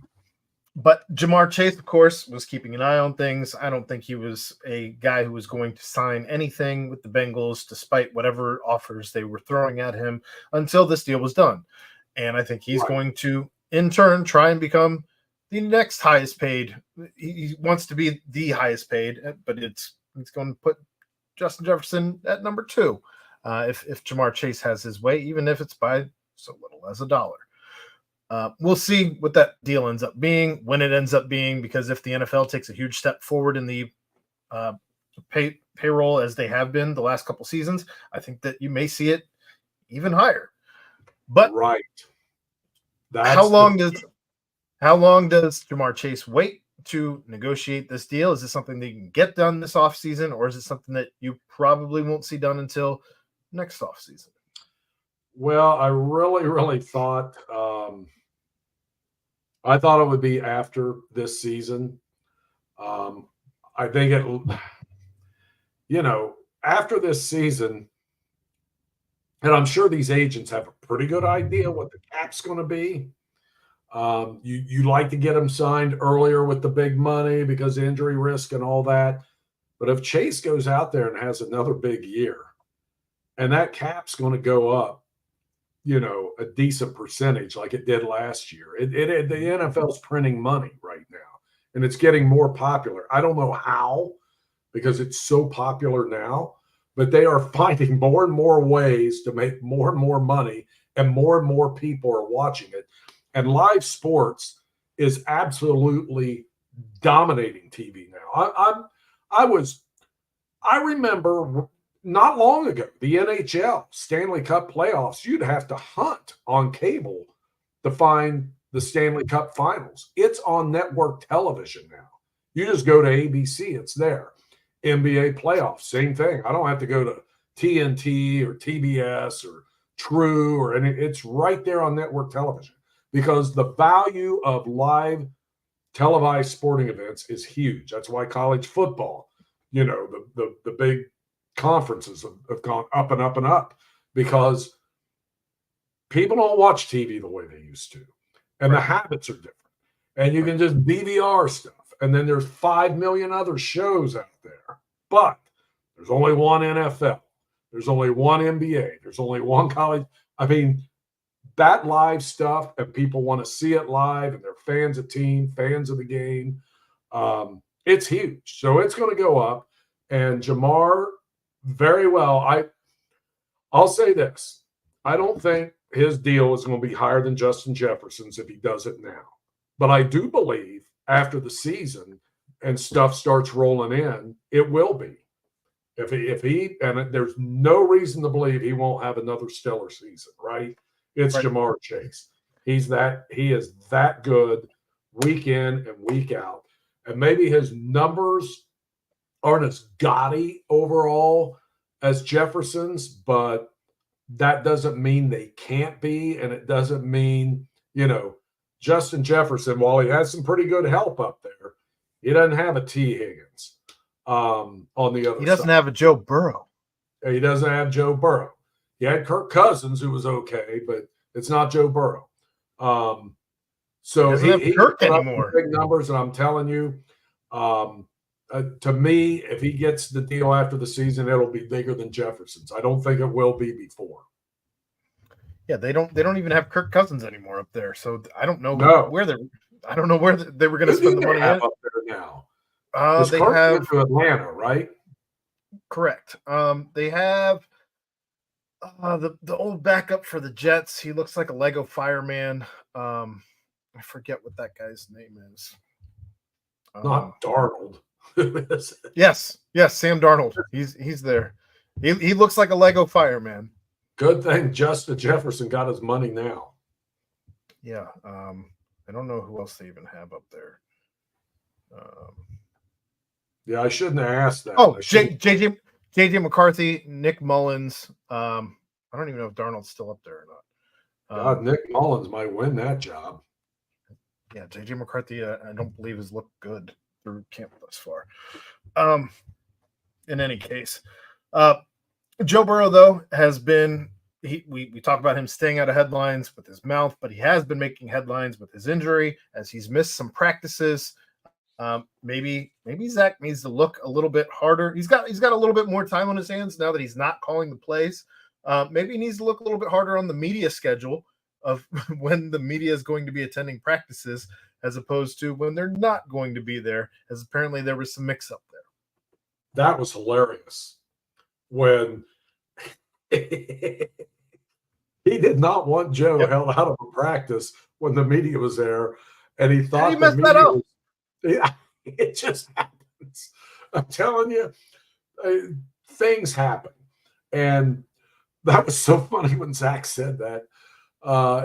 But Jamar Chase, of course, was keeping an eye on things. I don't think he was a guy who was going to sign anything with the Bengals, despite whatever offers they were throwing at him, until this deal was done. And I think he's going to, in turn, try and become the next highest paid. He wants to be the highest paid, but it's going to put Justin Jefferson at number 2 if Jamar Chase has his way, even if it's by so little as $1. We'll see what that deal ends up being, when it ends up being, because if the NFL takes a huge step forward in the payroll as they have been the last couple seasons, I think that you may see it even higher. But right, how long does Jamar Chase wait to negotiate this deal? Is this something that you can get done this offseason, or is it something that you probably won't see done until next offseason? Well, I really, really thought I thought it would be after this season. Um, I think after this season, and I'm sure these agents have a pretty good idea what the cap's going to be. You like to get them signed earlier with the big money because injury risk and all that. But if Chase goes out there and has another big year, and that cap's going to go up, a decent percentage like it did last year. The NFL's printing money right now, and it's getting more popular. I don't know how, because it's so popular now, but they are finding more and more ways to make more and more more people are watching it. And live sports is absolutely dominating TV now. I remember not long ago, the NHL Stanley Cup playoffs, you'd have to hunt on cable to find the Stanley Cup finals. It's on network television now. You just go to ABC, it's there. NBA playoffs, same thing. I don't have to go to TNT or TBS or True or any. It's right there on network television because the value of live televised sporting events is huge. That's why college football, the big conferences have gone up and up and up because people don't watch TV the way they used to, and the habits are different. And you can just DVR stuff. And then there's 5 million other shows out there. But there's only one NFL. There's only one NBA. There's only one college. I mean, that live stuff, and people want to see it live, and they're fans of team, fans of the game. It's huge. So it's going to go up. And Jamar, very well. I'll say this. I don't think his deal is going to be higher than Justin Jefferson's if he does it now. But I do believe after the season and stuff starts rolling in, it will be. If he and there's no reason to believe he won't have another stellar season, right? It's right. Jamar Chase. He is that good week in and week out. And maybe his numbers aren't as gaudy overall as Jefferson's, but that doesn't mean they can't be, and it doesn't mean, Justin Jefferson, while he has some pretty good help up there, he doesn't have a T. Higgins on the other side. He doesn't have a Joe Burrow. He doesn't have Joe Burrow. He had Kirk Cousins, who was okay, but it's not Joe Burrow. So he Kirk anymore. Big numbers, and I'm telling you, to me, if he gets the deal after the season, it'll be bigger than Jefferson's. I don't think it will be before. Yeah, they don't even have Kirk Cousins anymore up there, so I don't know where they were going to spend the money up there now. They have to Atlanta, right? Correct. They have the old backup for the Jets. He looks like a Lego fireman. I forget what that guy's name is. Not Darnold. Yes, Sam Darnold. He's there. He looks like a Lego fireman. Good thing Justin Jefferson got his money now. Yeah. I don't know who else they even have up there. Yeah, I shouldn't have asked that. Oh, JJ McCarthy, Nick Mullins. I don't even know if Darnold's still up there or not. God, Nick Mullins might win that job. Yeah, JJ McCarthy, I don't believe has looked good through camp thus far. In any case, Joe Burrow, though, has been we talk about him staying out of headlines with his mouth, but he has been making headlines with his injury as he's missed some practices. Maybe Zach needs to look a little bit harder. He's got a little bit more time on his hands now that he's not calling the plays. Maybe he needs to look a little bit harder on the media schedule of when the media is going to be attending practices as opposed to when they're not going to be there, as apparently there was some mix-up there. That was hilarious. When he did not want Joe held out of a practice when the media was there, and he thought he messed that up. It just happens. I'm telling you, things happen. And that was so funny when Zach said that.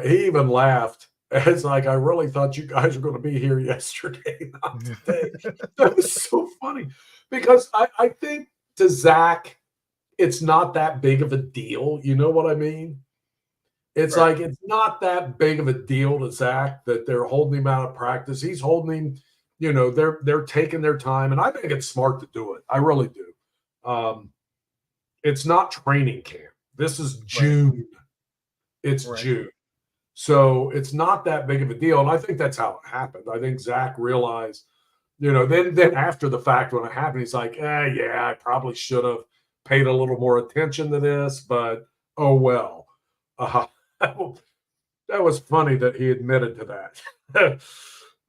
He even laughed. It's like, I really thought you guys were going to be here yesterday, not today. That was so funny because I think to Zach, it's not that big of a deal. You know what I mean? It's Right. like it's not that big of a deal to Zach that they're holding him out of practice. He's holding him, they're taking their time, and I think it's smart to do it. I really do. It's not training camp. This is Right. June. It's Right. June. So it's not that big of a deal. And I think that's how it happened. I think Zach realized, then after the fact when it happened, he's like, yeah, I probably should have paid a little more attention to this, but oh well. Uh, that was funny that he admitted to that.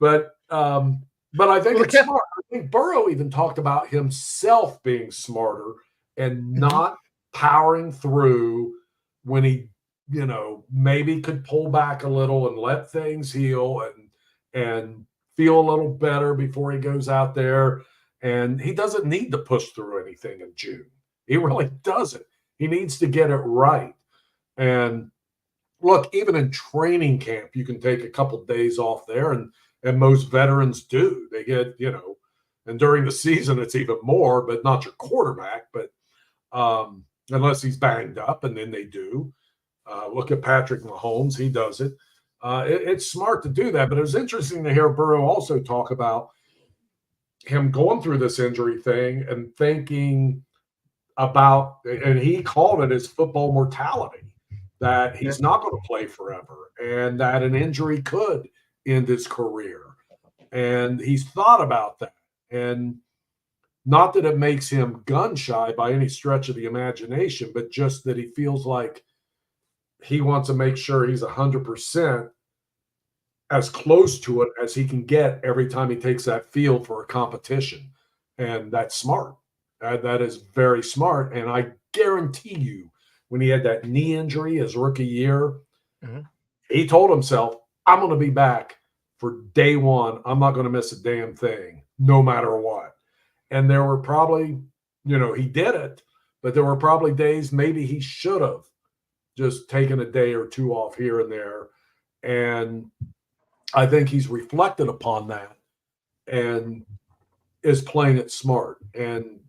but I think Well, the it's cat. smart. I think Burrow even talked about himself being smarter and Mhm. not powering through when he, maybe could pull back a little and let things heal and feel a little better before he goes out there. And he doesn't need to push through anything in June. He really doesn't. He needs to get it right. And look, even in training camp, you can take a couple of days off there, and most veterans do. They get, and during the season it's even more, but not your quarterback, but unless he's banged up, and then they do. Look at Patrick Mahomes; he does it. It's smart to do that, but it was interesting to hear Burrow also talk about him going through this injury thing and thinking about, and he called it his football mortality, that Yeah. he's not going to play forever and that an injury could end his career. And he's thought about that. And not that it makes him gun shy by any stretch of the imagination, but just that he feels like he wants to make sure he's 100% as close to it as he can get every time he takes that field for a competition. And that's smart. That is very smart. And I guarantee you, when he had that knee injury his rookie year, Mhm. he told himself, I'm going to be back for day one. I'm not going to miss a damn thing, no matter what. And there were probably, he did it, but there were probably days maybe he should have just taken a day or two off here and there. And I think he's reflected upon that and is playing it smart. And,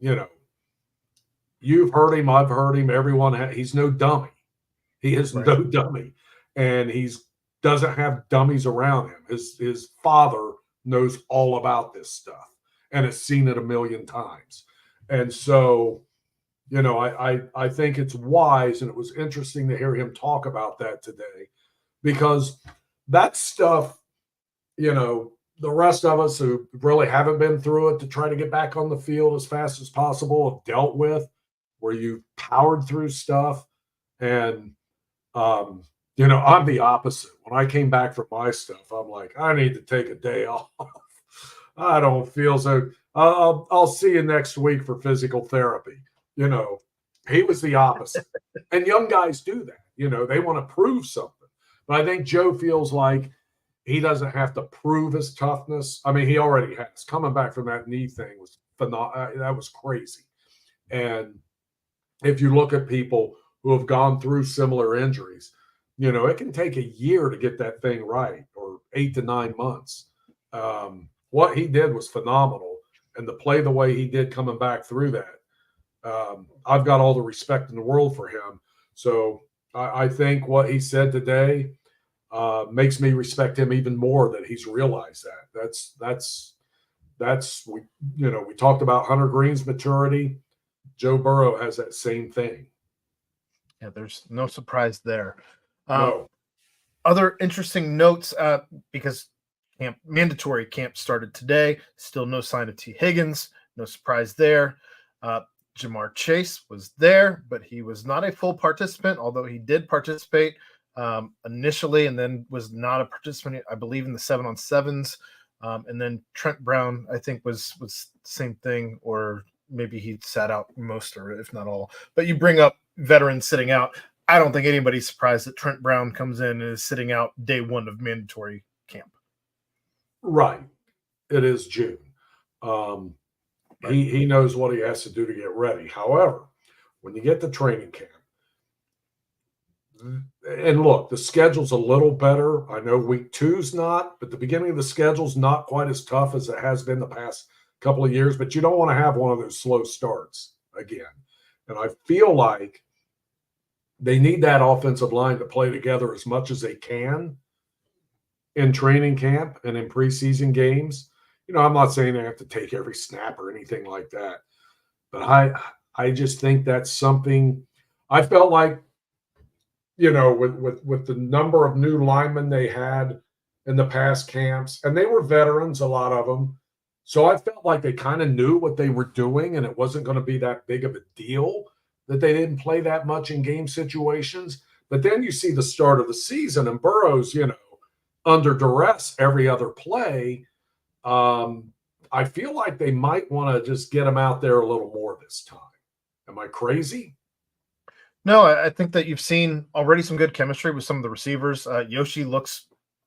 you've heard him, I've heard him, he's no dummy. He is Right. no dummy. And he's doesn't have dummies around him. His father knows all about this stuff and has seen it a million times. And so, I think it's wise, and it was interesting to hear him talk about that today, because that stuff, the rest of us who really haven't been through it to try to get back on the field as fast as possible have dealt with, where you powered through stuff. And, I'm the opposite. When I came back from my stuff, I'm like, I need to take a day off. I don't feel so. I'll see you next week for physical therapy. He was the opposite. And young guys do that. They want to prove something. But I think Joe feels like he doesn't have to prove his toughness. I mean, he already has. Coming back from that knee thing was phenomenal. That was crazy. And if you look at people who have gone through similar injuries, it can take a year to get that thing right, or 8 to 9 months. What he did was phenomenal. And to play the way he did coming back through that, I've got all the respect in the world for him. So I think what he said today makes me respect him even more, that he's realized that. We talked about Hunter Green's maturity. Joe Burrow has that same thing. Yeah, there's no surprise there. Um, No. Other interesting notes, because mandatory camp started today. Still no sign of T. Higgins. No surprise there. Jamar Chase was there, but he was not a full participant, although he did participate initially, and then was not a participant, I believe, in the 7-on-7s. And then Trent Brown, I think, was the same thing, or maybe he sat out most, or if not all. But you bring up veterans sitting out. I don't think anybody's surprised that Trent Brown comes in and is sitting out day one of mandatory camp. Right. It is June. Right. He knows what he has to do to get ready. However, when you get to training camp, and look, the schedule's a little better. I know week 2's not, but the beginning of the schedule's not quite as tough as it has been the past couple of years, but you don't want to have one of those slow starts again. And I feel like they need that offensive line to play together as much as they can in training camp and in preseason games. I'm not saying they have to take every snap or anything like that, but I just think that's something I felt like, with the number of new linemen they had in the past camps, and they were veterans, a lot of them. So I felt like they kind of knew what they were doing, and it wasn't going to be that big of a deal that they didn't play that much in game situations. But then you see the start of the season, and Burrow's, under duress every other play. I feel like they might want to just get him out there a little more this time. Am I crazy? No, I think that you've seen already some good chemistry with some of the receivers. Yoshi looks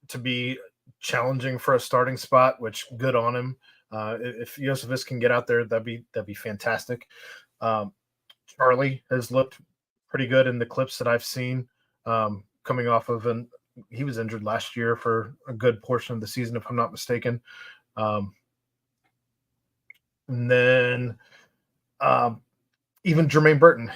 to be challenging for a starting spot, which good on him. If Josephus can get out there, that'd be fantastic. Charlie has looked pretty good in the clips that I've seen, coming off of he was injured last year for a good portion of the season, if I'm not mistaken. And then even Jermaine Burton,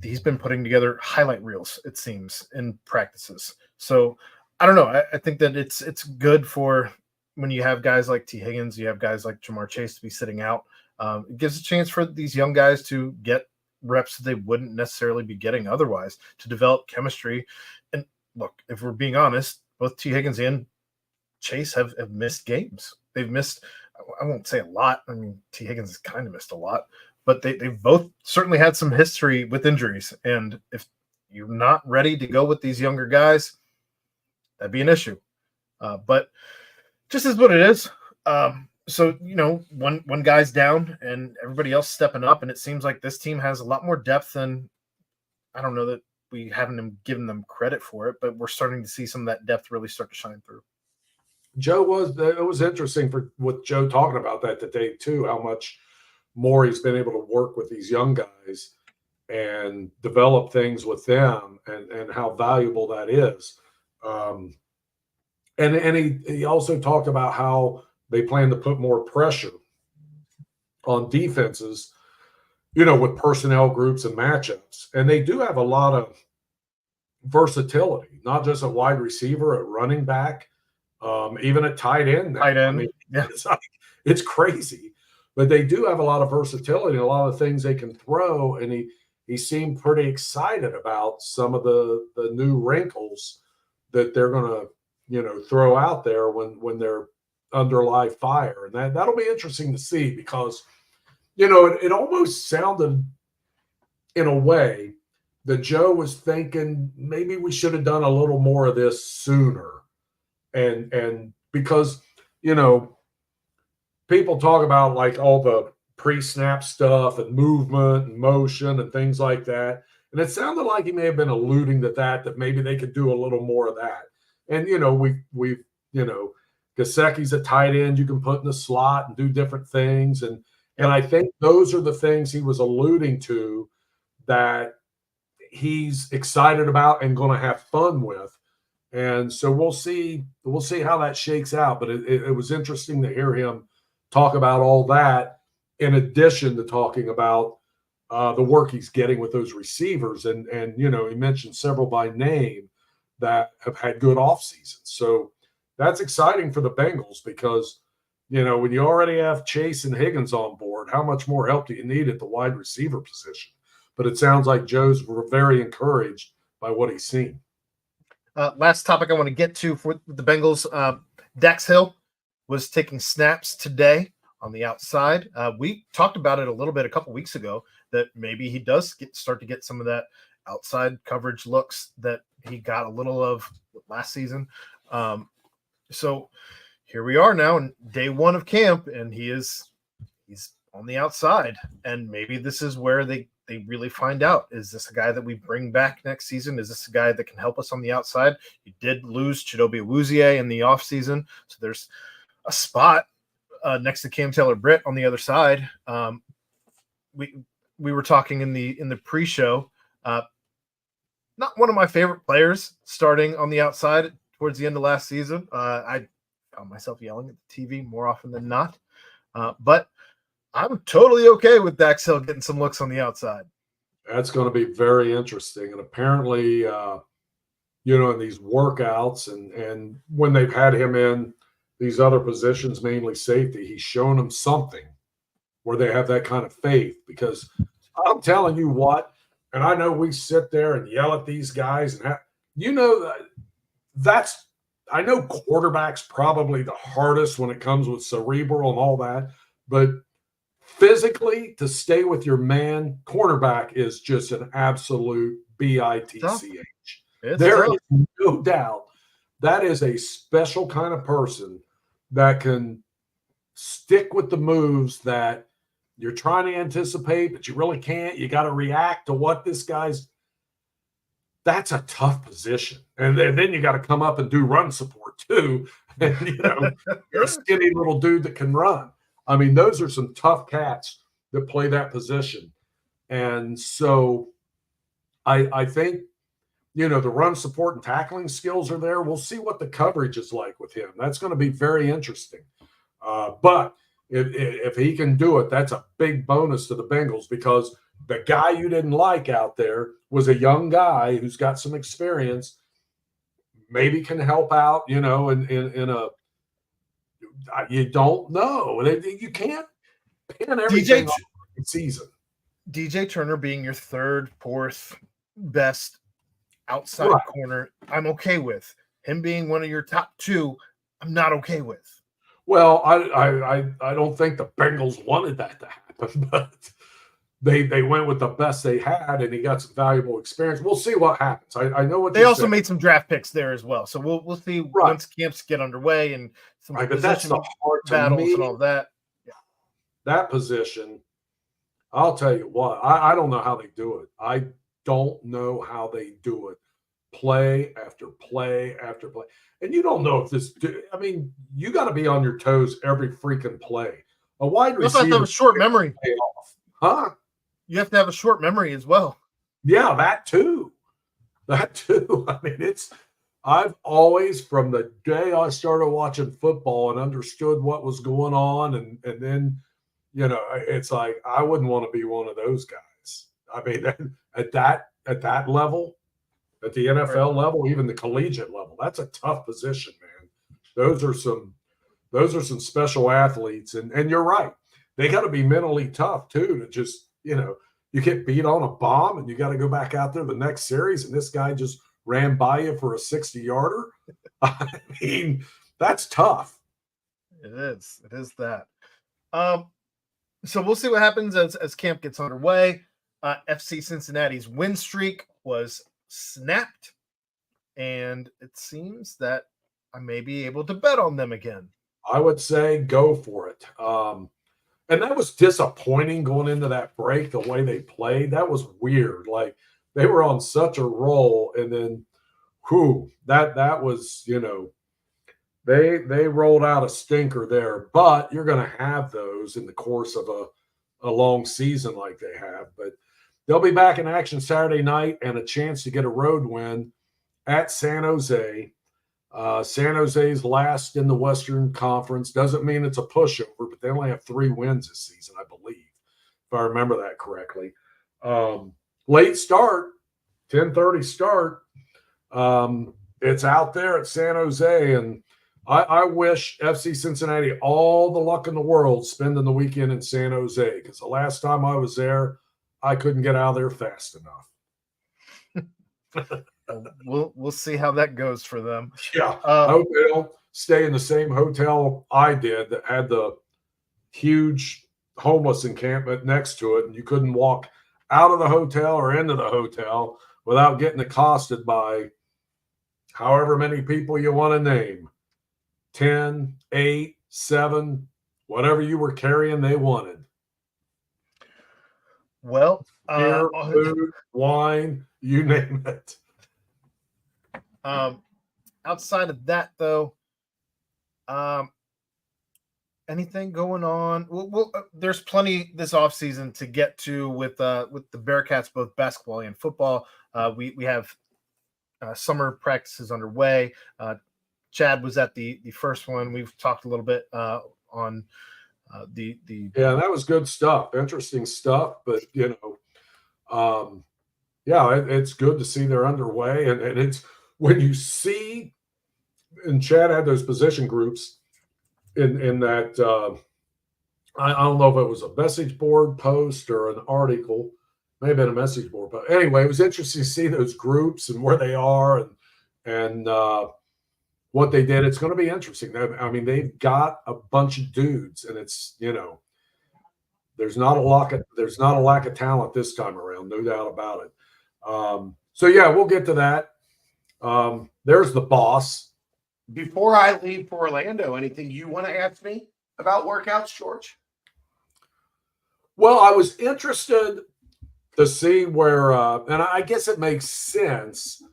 he's been putting together highlight reels, it seems, in practices. So I don't know. I think that it's good for when you have guys like T. Higgins, you have guys like Jamar Chase to be sitting out. It gives a chance for these young guys to get reps that they wouldn't necessarily be getting otherwise, to develop chemistry. And look, if we're being honest, both T. Higgins and Chase have missed games. They've missed, I won't say a lot. I mean, T. Higgins has kind of missed a lot, but they've both certainly had some history with injuries. And if you're not ready to go with these younger guys, that'd be an issue. But just is what it is. So, one guy's down and everybody else stepping up, and it seems like this team has a lot more depth than, I don't know that we haven't given them credit for it, but we're starting to see some of that depth really start to shine through. It was interesting with Joe talking about that today too, how much more he's been able to work with these young guys and develop things with them, and how valuable that is. And he also talked about how they plan to put more pressure on defenses, with personnel groups and matchups. And they do have a lot of versatility, not just at wide receiver, at running back, even at tight end. Tight end. I mean, yeah. It's crazy. But they do have a lot of versatility and a lot of things they can throw. And he seemed pretty excited about some of the new wrinkles that they're going to, throw out there when they're under live fire. And that'll be interesting to see, because, it almost sounded in a way that Joe was thinking maybe we should have done a little more of this sooner. And because, people talk about like all the pre-snap stuff and movement and motion and things like that. And it sounded like he may have been alluding to that maybe they could do a little more of that. And, we've Gesicki's a tight end you can put in the slot and do different things. And I think those are the things he was alluding to that he's excited about and going to have fun with. And so we'll see how that shakes out. But it was interesting to hear him talk about all that, in addition to talking about the work he's getting with those receivers. And he mentioned several by name that have had good off seasons. So that's exciting for the Bengals, because, when you already have Chase and Higgins on board, how much more help do you need at the wide receiver position? But it sounds like Joe's very encouraged by what he's seen. Last topic I want to get to for the Bengals, Dax Hill was taking snaps today on the outside. We talked about it a little bit a couple weeks ago, that maybe he does start to get some of that outside coverage looks that he got a little of last season. So here we are now in day one of camp, and he's on the outside. And maybe this is where they really find out, is this a guy that we bring back next season? Is this a guy that can help us on the outside? You did lose Chidobe Awuzie in the offseason, so there's a spot next to Cam Taylor-Britt on the other side. We were talking in the pre-show. Not one of my favorite players starting on the outside towards the end of last season. I found myself yelling at the TV more often than not. But I'm totally okay with Dax Hill getting some looks on the outside. That's going to be very interesting. And apparently, in these workouts and when they've had him in these other positions, mainly safety, he's shown them something where they have that kind of faith. Because I'm telling you what, and I know we sit there and yell at these guys, and I know quarterback's probably the hardest when it comes with cerebral and all that, but physically to stay with your man, cornerback is just an absolute bitch. There is no doubt that is a special kind of person that can stick with the moves that you're trying to anticipate, but you really can't. You got to react to what this guy's. That's a tough position. And then you got to come up and do run support too. And, you're a skinny little dude that can run. I mean, those are some tough cats that play that position. And so I think, the run support and tackling skills are there. We'll see what the coverage is like with him. That's going to be very interesting. But if he can do it, that's a big bonus to the Bengals, because the guy you didn't like out there was a young guy who's got some experience, maybe can help out, in a – you don't know. You can't pin everything on the season. DJ Turner being your third, fourth best outside corner, I'm okay with. Him being one of your top two, I'm not okay with. Well, I don't think the Bengals wanted that to happen, but they went with the best they had, and he got some valuable experience. We'll see what happens. I know what they also made some draft picks there as well, so we'll see once camps get underway and some but that's the hard battles and all that. Yeah. That position, I'll tell you what, I don't know how they do it. I don't know how they do it. Play after play after play. And you don't know if you got to be on your toes every freaking play. A wide receiver. You have to have a short memory. Huh? You have to have a short memory as well. Yeah, that too. I mean, I've always, from the day I started watching football and understood what was going on, and then, it's like I wouldn't want to be one of those guys. I mean, at that level, at the NFL level, even the collegiate level, that's a tough position, man. Those are some special athletes, and you're right. They got to be mentally tough too, to just, you get beat on a bomb and you got to go back out there the next series, and this guy just ran by you for a 60-yarder. I mean, that's tough. It is that. So we'll see what happens as camp gets underway. FC Cincinnati's win streak was snapped, and it seems that I may be able to bet on them again. I would say go for it. And that was disappointing going into that break, the way they played. That was weird. Like, they were on such a roll, and then that was, they rolled out a stinker there. But you're going to have those in the course of a long season like they have. But they'll be back in action Saturday night, and a chance to get a road win at San Jose. San Jose's last in the Western Conference. Doesn't mean it's a pushover, but they only have 3 wins this season, I believe, if I remember that correctly. Late start, 10:30 start. It's out there at San Jose, and I wish FC Cincinnati all the luck in the world spending the weekend in San Jose, because the last time I was there, I couldn't get out of there fast enough. We'll see how that goes for them. Yeah, I hope they don't stay in the same hotel I did that had the huge homeless encampment next to it, and you couldn't walk out of the hotel or into the hotel without getting accosted by however many people you want to name. 10, 8, 7, whatever you were carrying, they wanted. Well, beer, food, wine, you name it. Outside of that, though, anything going on? Well, there's plenty this offseason to get to with the Bearcats, both basketball and football. We have summer practices underway. Chad was at the first one. We've talked a little bit on the yeah, that was good stuff, interesting stuff. But Yeah, it's good to see they're underway. And it's when you see, and Chad had those position groups in that, I don't know if it was a message board post or an article, may have been a message board. But anyway, it was interesting to see those groups and where they are and what they did. It's going to be interesting. I mean, they've got a bunch of dudes, and it's, there's not a lack of talent this time around, no doubt about it. So yeah, we'll get to that. There's the boss. Before I leave for Orlando, anything you want to ask me about workouts, George? Well, I was interested to see where, and I guess it makes sense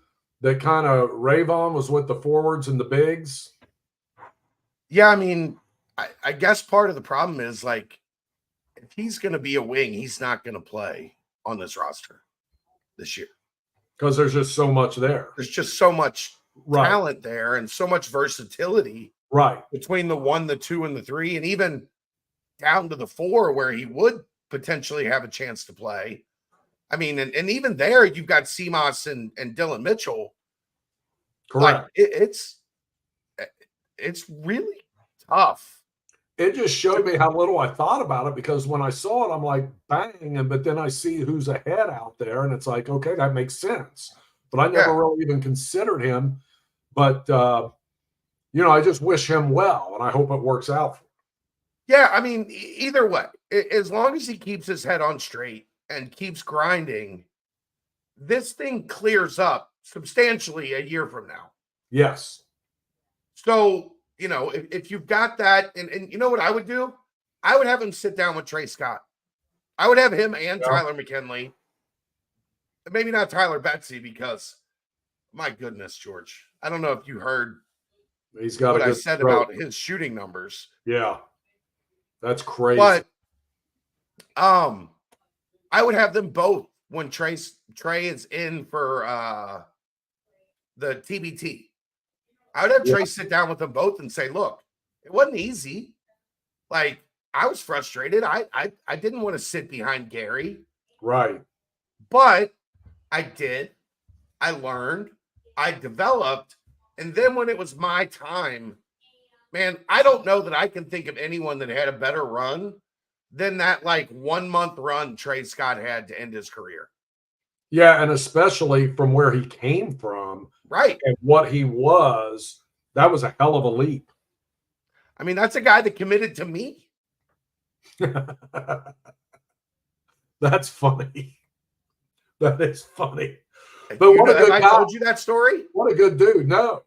that kind of Ravon was with the forwards and the bigs. Yeah, I mean, I guess part of the problem is like, if he's going to be a wing, he's not going to play on this roster this year because there's just so much there. There's just so much talent there and so much versatility between the 1, the 2, and the 3, and even down to the 4 where he would potentially have a chance to play. I mean, and even there, you've got Seamus and Dylan Mitchell. Correct. Like, it's really tough. It just showed me how little I thought about it, because when I saw it, I'm like, bang. But then I see who's ahead out there, and it's like, okay, that makes sense. But I never really even considered him. But, I just wish him well, and I hope it works out for him. Yeah, I mean, either way, as long as he keeps his head on straight and keeps grinding, this thing clears up substantially a year from now. Yes. So, if you've got that, and you know what I would do? I would have him sit down with Trey Scott. I would have him and Tyler McKinley. Maybe not Tyler Betsy, because, my goodness, George, I don't know if you heard he's got what I said about his shooting numbers. Yeah. That's crazy. But I would have them both when Trey is in for the TBT. I would have Trey sit down with them both and say, look, it wasn't easy. Like, I was frustrated. I didn't want to sit behind Gary. Right. But I did. I learned. I developed. And then when it was my time, man, I don't know that I can think of anyone that had a better run than that 1 month run Trey Scott had to end his career. Yeah, and especially from where he came from. Right. And what he was, that was a hell of a leap. I mean, that's a guy that committed to me. That's funny. That is funny. But what a good guy. I told you that story? What a good dude. No.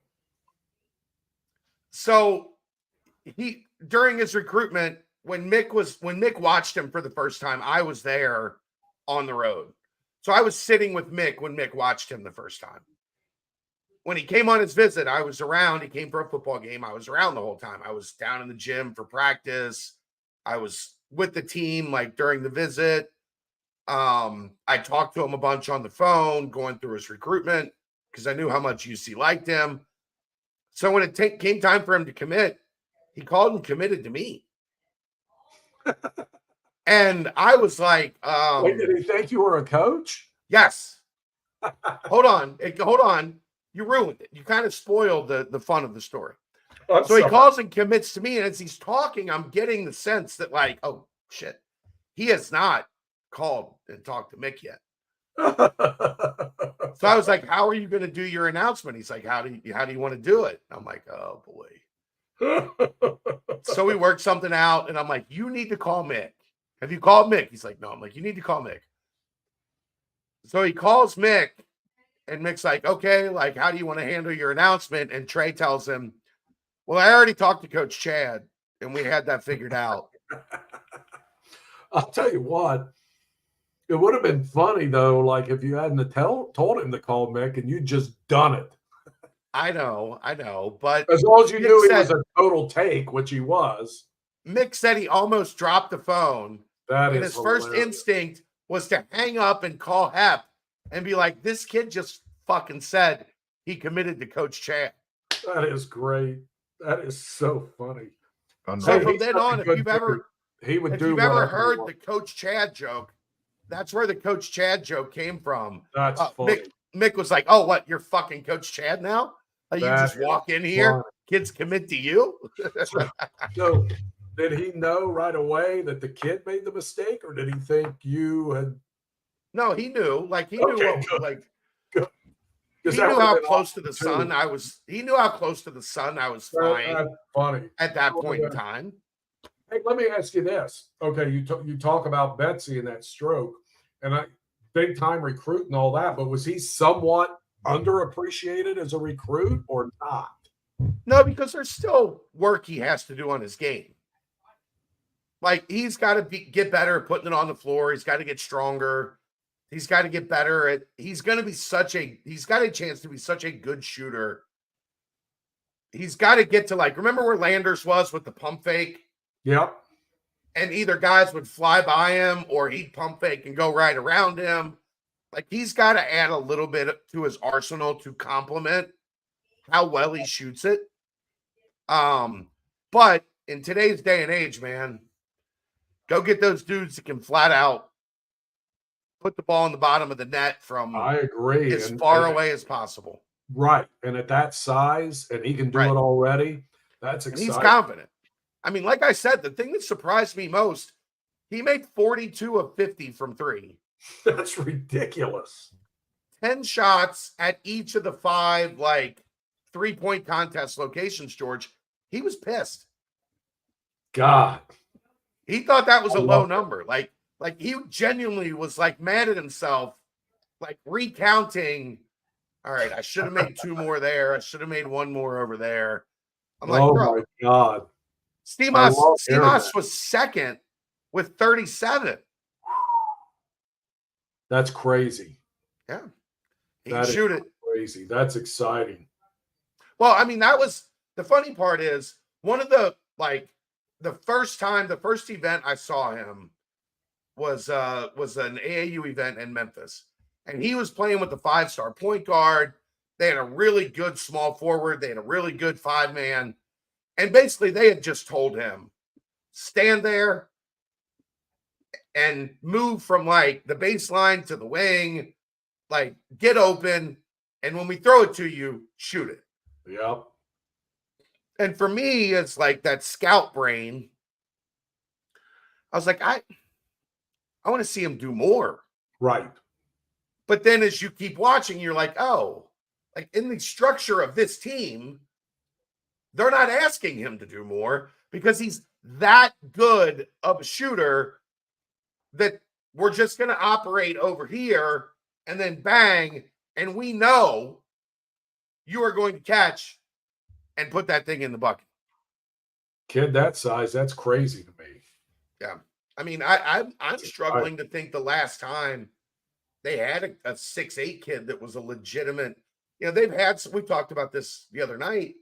So he, during his recruitment, when Mick watched him for the first time, I was there on the road. So I was sitting with Mick when Mick watched him the first time. When he came on his visit, I was around. He came for a football game. I was around the whole time. I was down in the gym for practice. I was with the team during the visit. I talked to him a bunch on the phone, going through his recruitment, because I knew how much UC liked him. So when it came time for him to commit, he called and committed to me. And I was like, wait, did he think you were a coach? Yes. Hold on. You ruined it. You kind of spoiled the fun of the story. He calls and commits to me, and as he's talking, I'm getting the sense that oh shit, he has not called and talked to Mick yet. So I was like, how are you going to do your announcement? He's like, how do you want to do it? I'm like, oh boy. So we worked something out, and I'm like, you need to call Mick. Have you called Mick? He's like, no. I'm like, you need to call Mick. So he calls Mick, and Mick's like, okay, how do you want to handle your announcement? And Trey tells him, well, I already talked to Coach Chad, and we had that figured out. I'll tell you what, it would have been funny, though, if you hadn't told him to call Mick and you'd just done it. I know. But as long as you knew he was a total take, which he was. Mick said he almost dropped the phone. And his first instinct was to hang up and call Hep and be like, this kid just fucking said he committed to Coach Chad. That is great. That is so funny. So from then on, if you've ever heard the Coach Chad joke, that's where the Coach Chad joke came from. That's funny. Mick was like, "Oh, what? You're fucking Coach Chad now? Like, you That just walk in here, kids commit to you." So, did he know right away that the kid made the mistake, or did he think you had? No, he knew. Like, he knew Okay, what. good. Like, Good. he knew how close to the sun I was. He knew how close to the sun I was flying That's funny. at that point in time. Hey, let me ask you this. Okay, you talk about Betsy and that stroke, and big time recruit and all that, but was he somewhat underappreciated as a recruit or not? No, because there's still work he has to do on his game. Like, he's got to get better at putting it on the floor. He's got to get stronger. He's got to get better at. He's got a chance to be such a good shooter. He's got to get to, like, remember where Landers was with the pump fake? Yep. And either guys would fly by him or he'd pump fake and go right around him. Like, he's got to add a little bit to his arsenal to complement how well he shoots it. But in today's day and age, man, go get those dudes that can flat out put the ball in the bottom of the net from I agree. as far away as possible. Right. And at that size, and he can do it already, that's exciting. And he's confident. I mean, like I said, the thing that surprised me most, he made 42 of 50 from three. That's ridiculous. 10 shots at each of the 5, like, 3-point contest locations, George. He was pissed. God. He thought that was a low number. Like he genuinely was, like, mad at himself, like, recounting, all right, I should have made 2 more there. I should have made 1 more over there. I'm like, bro. My God. Stemos was second with 37. That's crazy. Yeah. He can shoot it. Crazy. That's exciting. Well, I mean, that was the funny part is one of the, like, the first event I saw him was an AAU event in Memphis. And he was playing with the 5-star point guard. They had a really good small forward. They had a really good 5-man. And basically they had just told him, stand there and move from, like, the baseline to the wing, like, get open. And when we throw it to you, shoot it. Yep. And for me, it's like that scout brain. I was like, I want to see him do more. Right. But then as you keep watching, you're like, oh, like, in the structure of this team, they're not asking him to do more because he's that good of a shooter that we're just going to operate over here and then bang. And we know you are going to catch and put that thing in the bucket. Kid that size, that's crazy to me. Yeah. I mean, I'm struggling to think the last time they had a 6'8" kid that was a legitimate, they've had some, we talked about this the other night.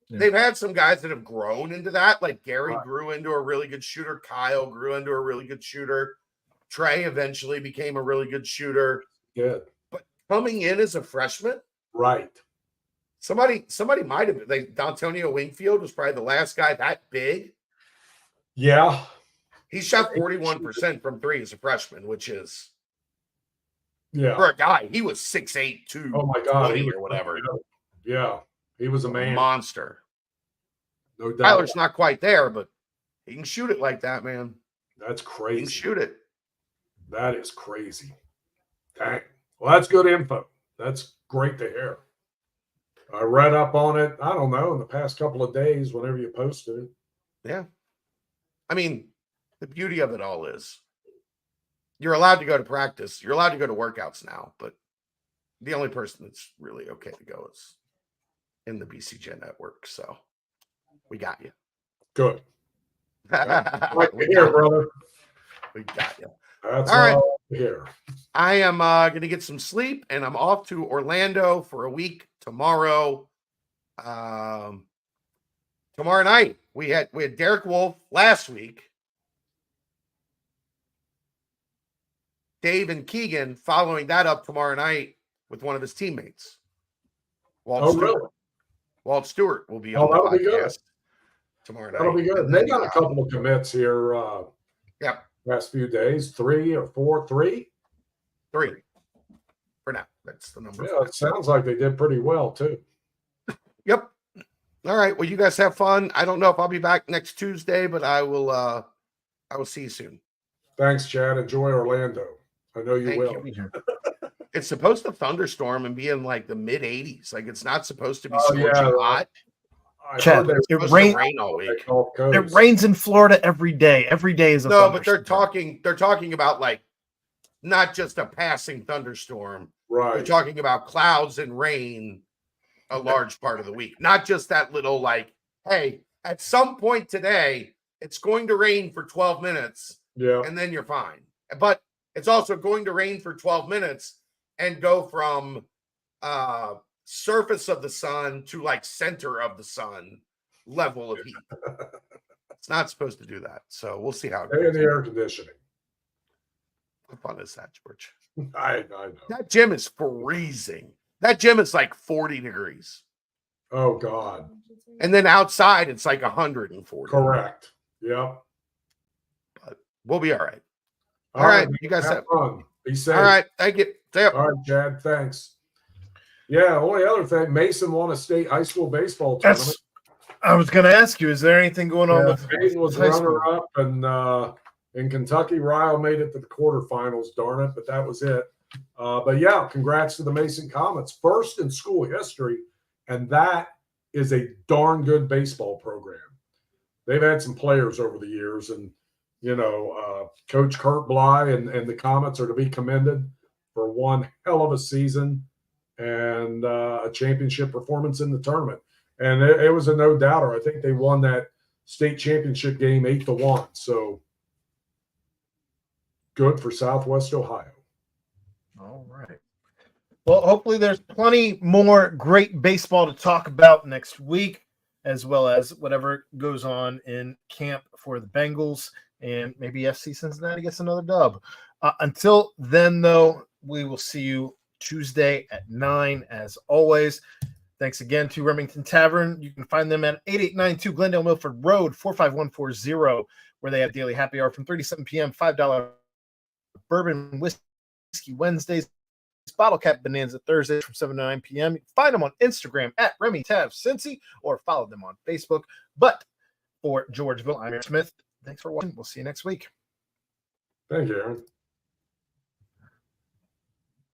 Yeah. They've had some guys that have grown into that. Like Gary grew into a really good shooter. Kyle grew into a really good shooter. Trey eventually became a really good shooter. Good. But coming in as a freshman. Right. Somebody might have been, like, D'Antonio Wingfield was probably the last guy that big. Yeah. He shot 41% from 3 as a freshman, which is, for a guy, he was 6'8", 220 oh my God, or whatever. Yeah. He was a man. Monster. No doubt. Tyler's not quite there, but he can shoot it like that, man. That's crazy. He can shoot it. That is crazy. Dang. Well, that's good info. That's great to hear. I read up on it, I don't know, in the past couple of days, whenever you posted it. Yeah. I mean, the beauty of it all is you're allowed to go to practice. You're allowed to go to workouts now, but the only person that's really okay to go is in the BCJ network. So we got you. Good. Right here, brother. We got you. That's all right. Here. I am going to get some sleep, and I'm off to Orlando for a week tomorrow. Tomorrow night we had Derek Wolf last week. Dave and Keegan following that up tomorrow night with one of his teammates. Walt Stewart. Really? Walt Stewart will be on the podcast tomorrow night. That'll be good. They got a couple of commits here. Yep. last few days? 3 or 4? 3? 3 for now. That's the number. Yeah, it sounds like they did pretty well too. Yep. All right. Well, you guys have fun. I don't know if I'll be back next Tuesday, but I will see you soon. Thanks, Chad. Enjoy Orlando. I know you Thank will. you. It's supposed to thunderstorm and be in like the mid 80s. Like it's not supposed to be Oh, scorching yeah. hot. Chad, It's it supposed rain- to rain all week. It rains in Florida every day. Every day is a No, but they're thunderstorm. talking about like not just a passing thunderstorm. They're Right. talking about clouds and rain a large part of the week, not just that little like, hey, at some point today, it's going to rain for 12 minutes Yeah. and then you're fine. But it's also going to rain for 12 minutes and go from surface of the sun to like center of the sun level of heat. It's not supposed to do that. So we'll see how it Stay in goes. the air conditioning. What fun is that, George? I know. That gym is freezing. That gym is like 40 degrees. Oh, God. And then outside, it's like 140. Correct. Yep. But we'll be all right. All right. You guys have fun. Be safe. All right. Thank you. See ya. All right, Chad. Thanks. Yeah. Only other thing, Mason won a state high school baseball tournament. I was going to ask you, is there anything going on with Mason was high school? runner-up, and in Kentucky, Ryle made it to the quarterfinals. Darn it, but that was it. But yeah, congrats to the Mason Comets, first in school history, and that is a darn good baseball program. They've had some players over the years, and Coach Kurt Bly and the Comets are to be commended for one hell of a season and a championship performance in the tournament. And it was a no doubter. I think they won that state championship game 8-1. So good for Southwest Ohio. All right. Well, hopefully there's plenty more great baseball to talk about next week, as well as whatever goes on in camp for the Bengals, and maybe FC Cincinnati gets another dub. Until then, though, we will see you Tuesday at 9, as always. Thanks again to Remington Tavern. You can find them at 8892 Glendale Milford Road, 45140, where they have daily happy hour from 3 to 7 p.m., $5 bourbon whiskey Wednesdays, bottle cap bonanza Thursdays from 7 to 9 p.m. You can find them on Instagram at RemyTavCincy or follow them on Facebook. But for Georgeville, I'm Aaron Smith. Thanks for watching. We'll see you next week. Thank you, Aaron.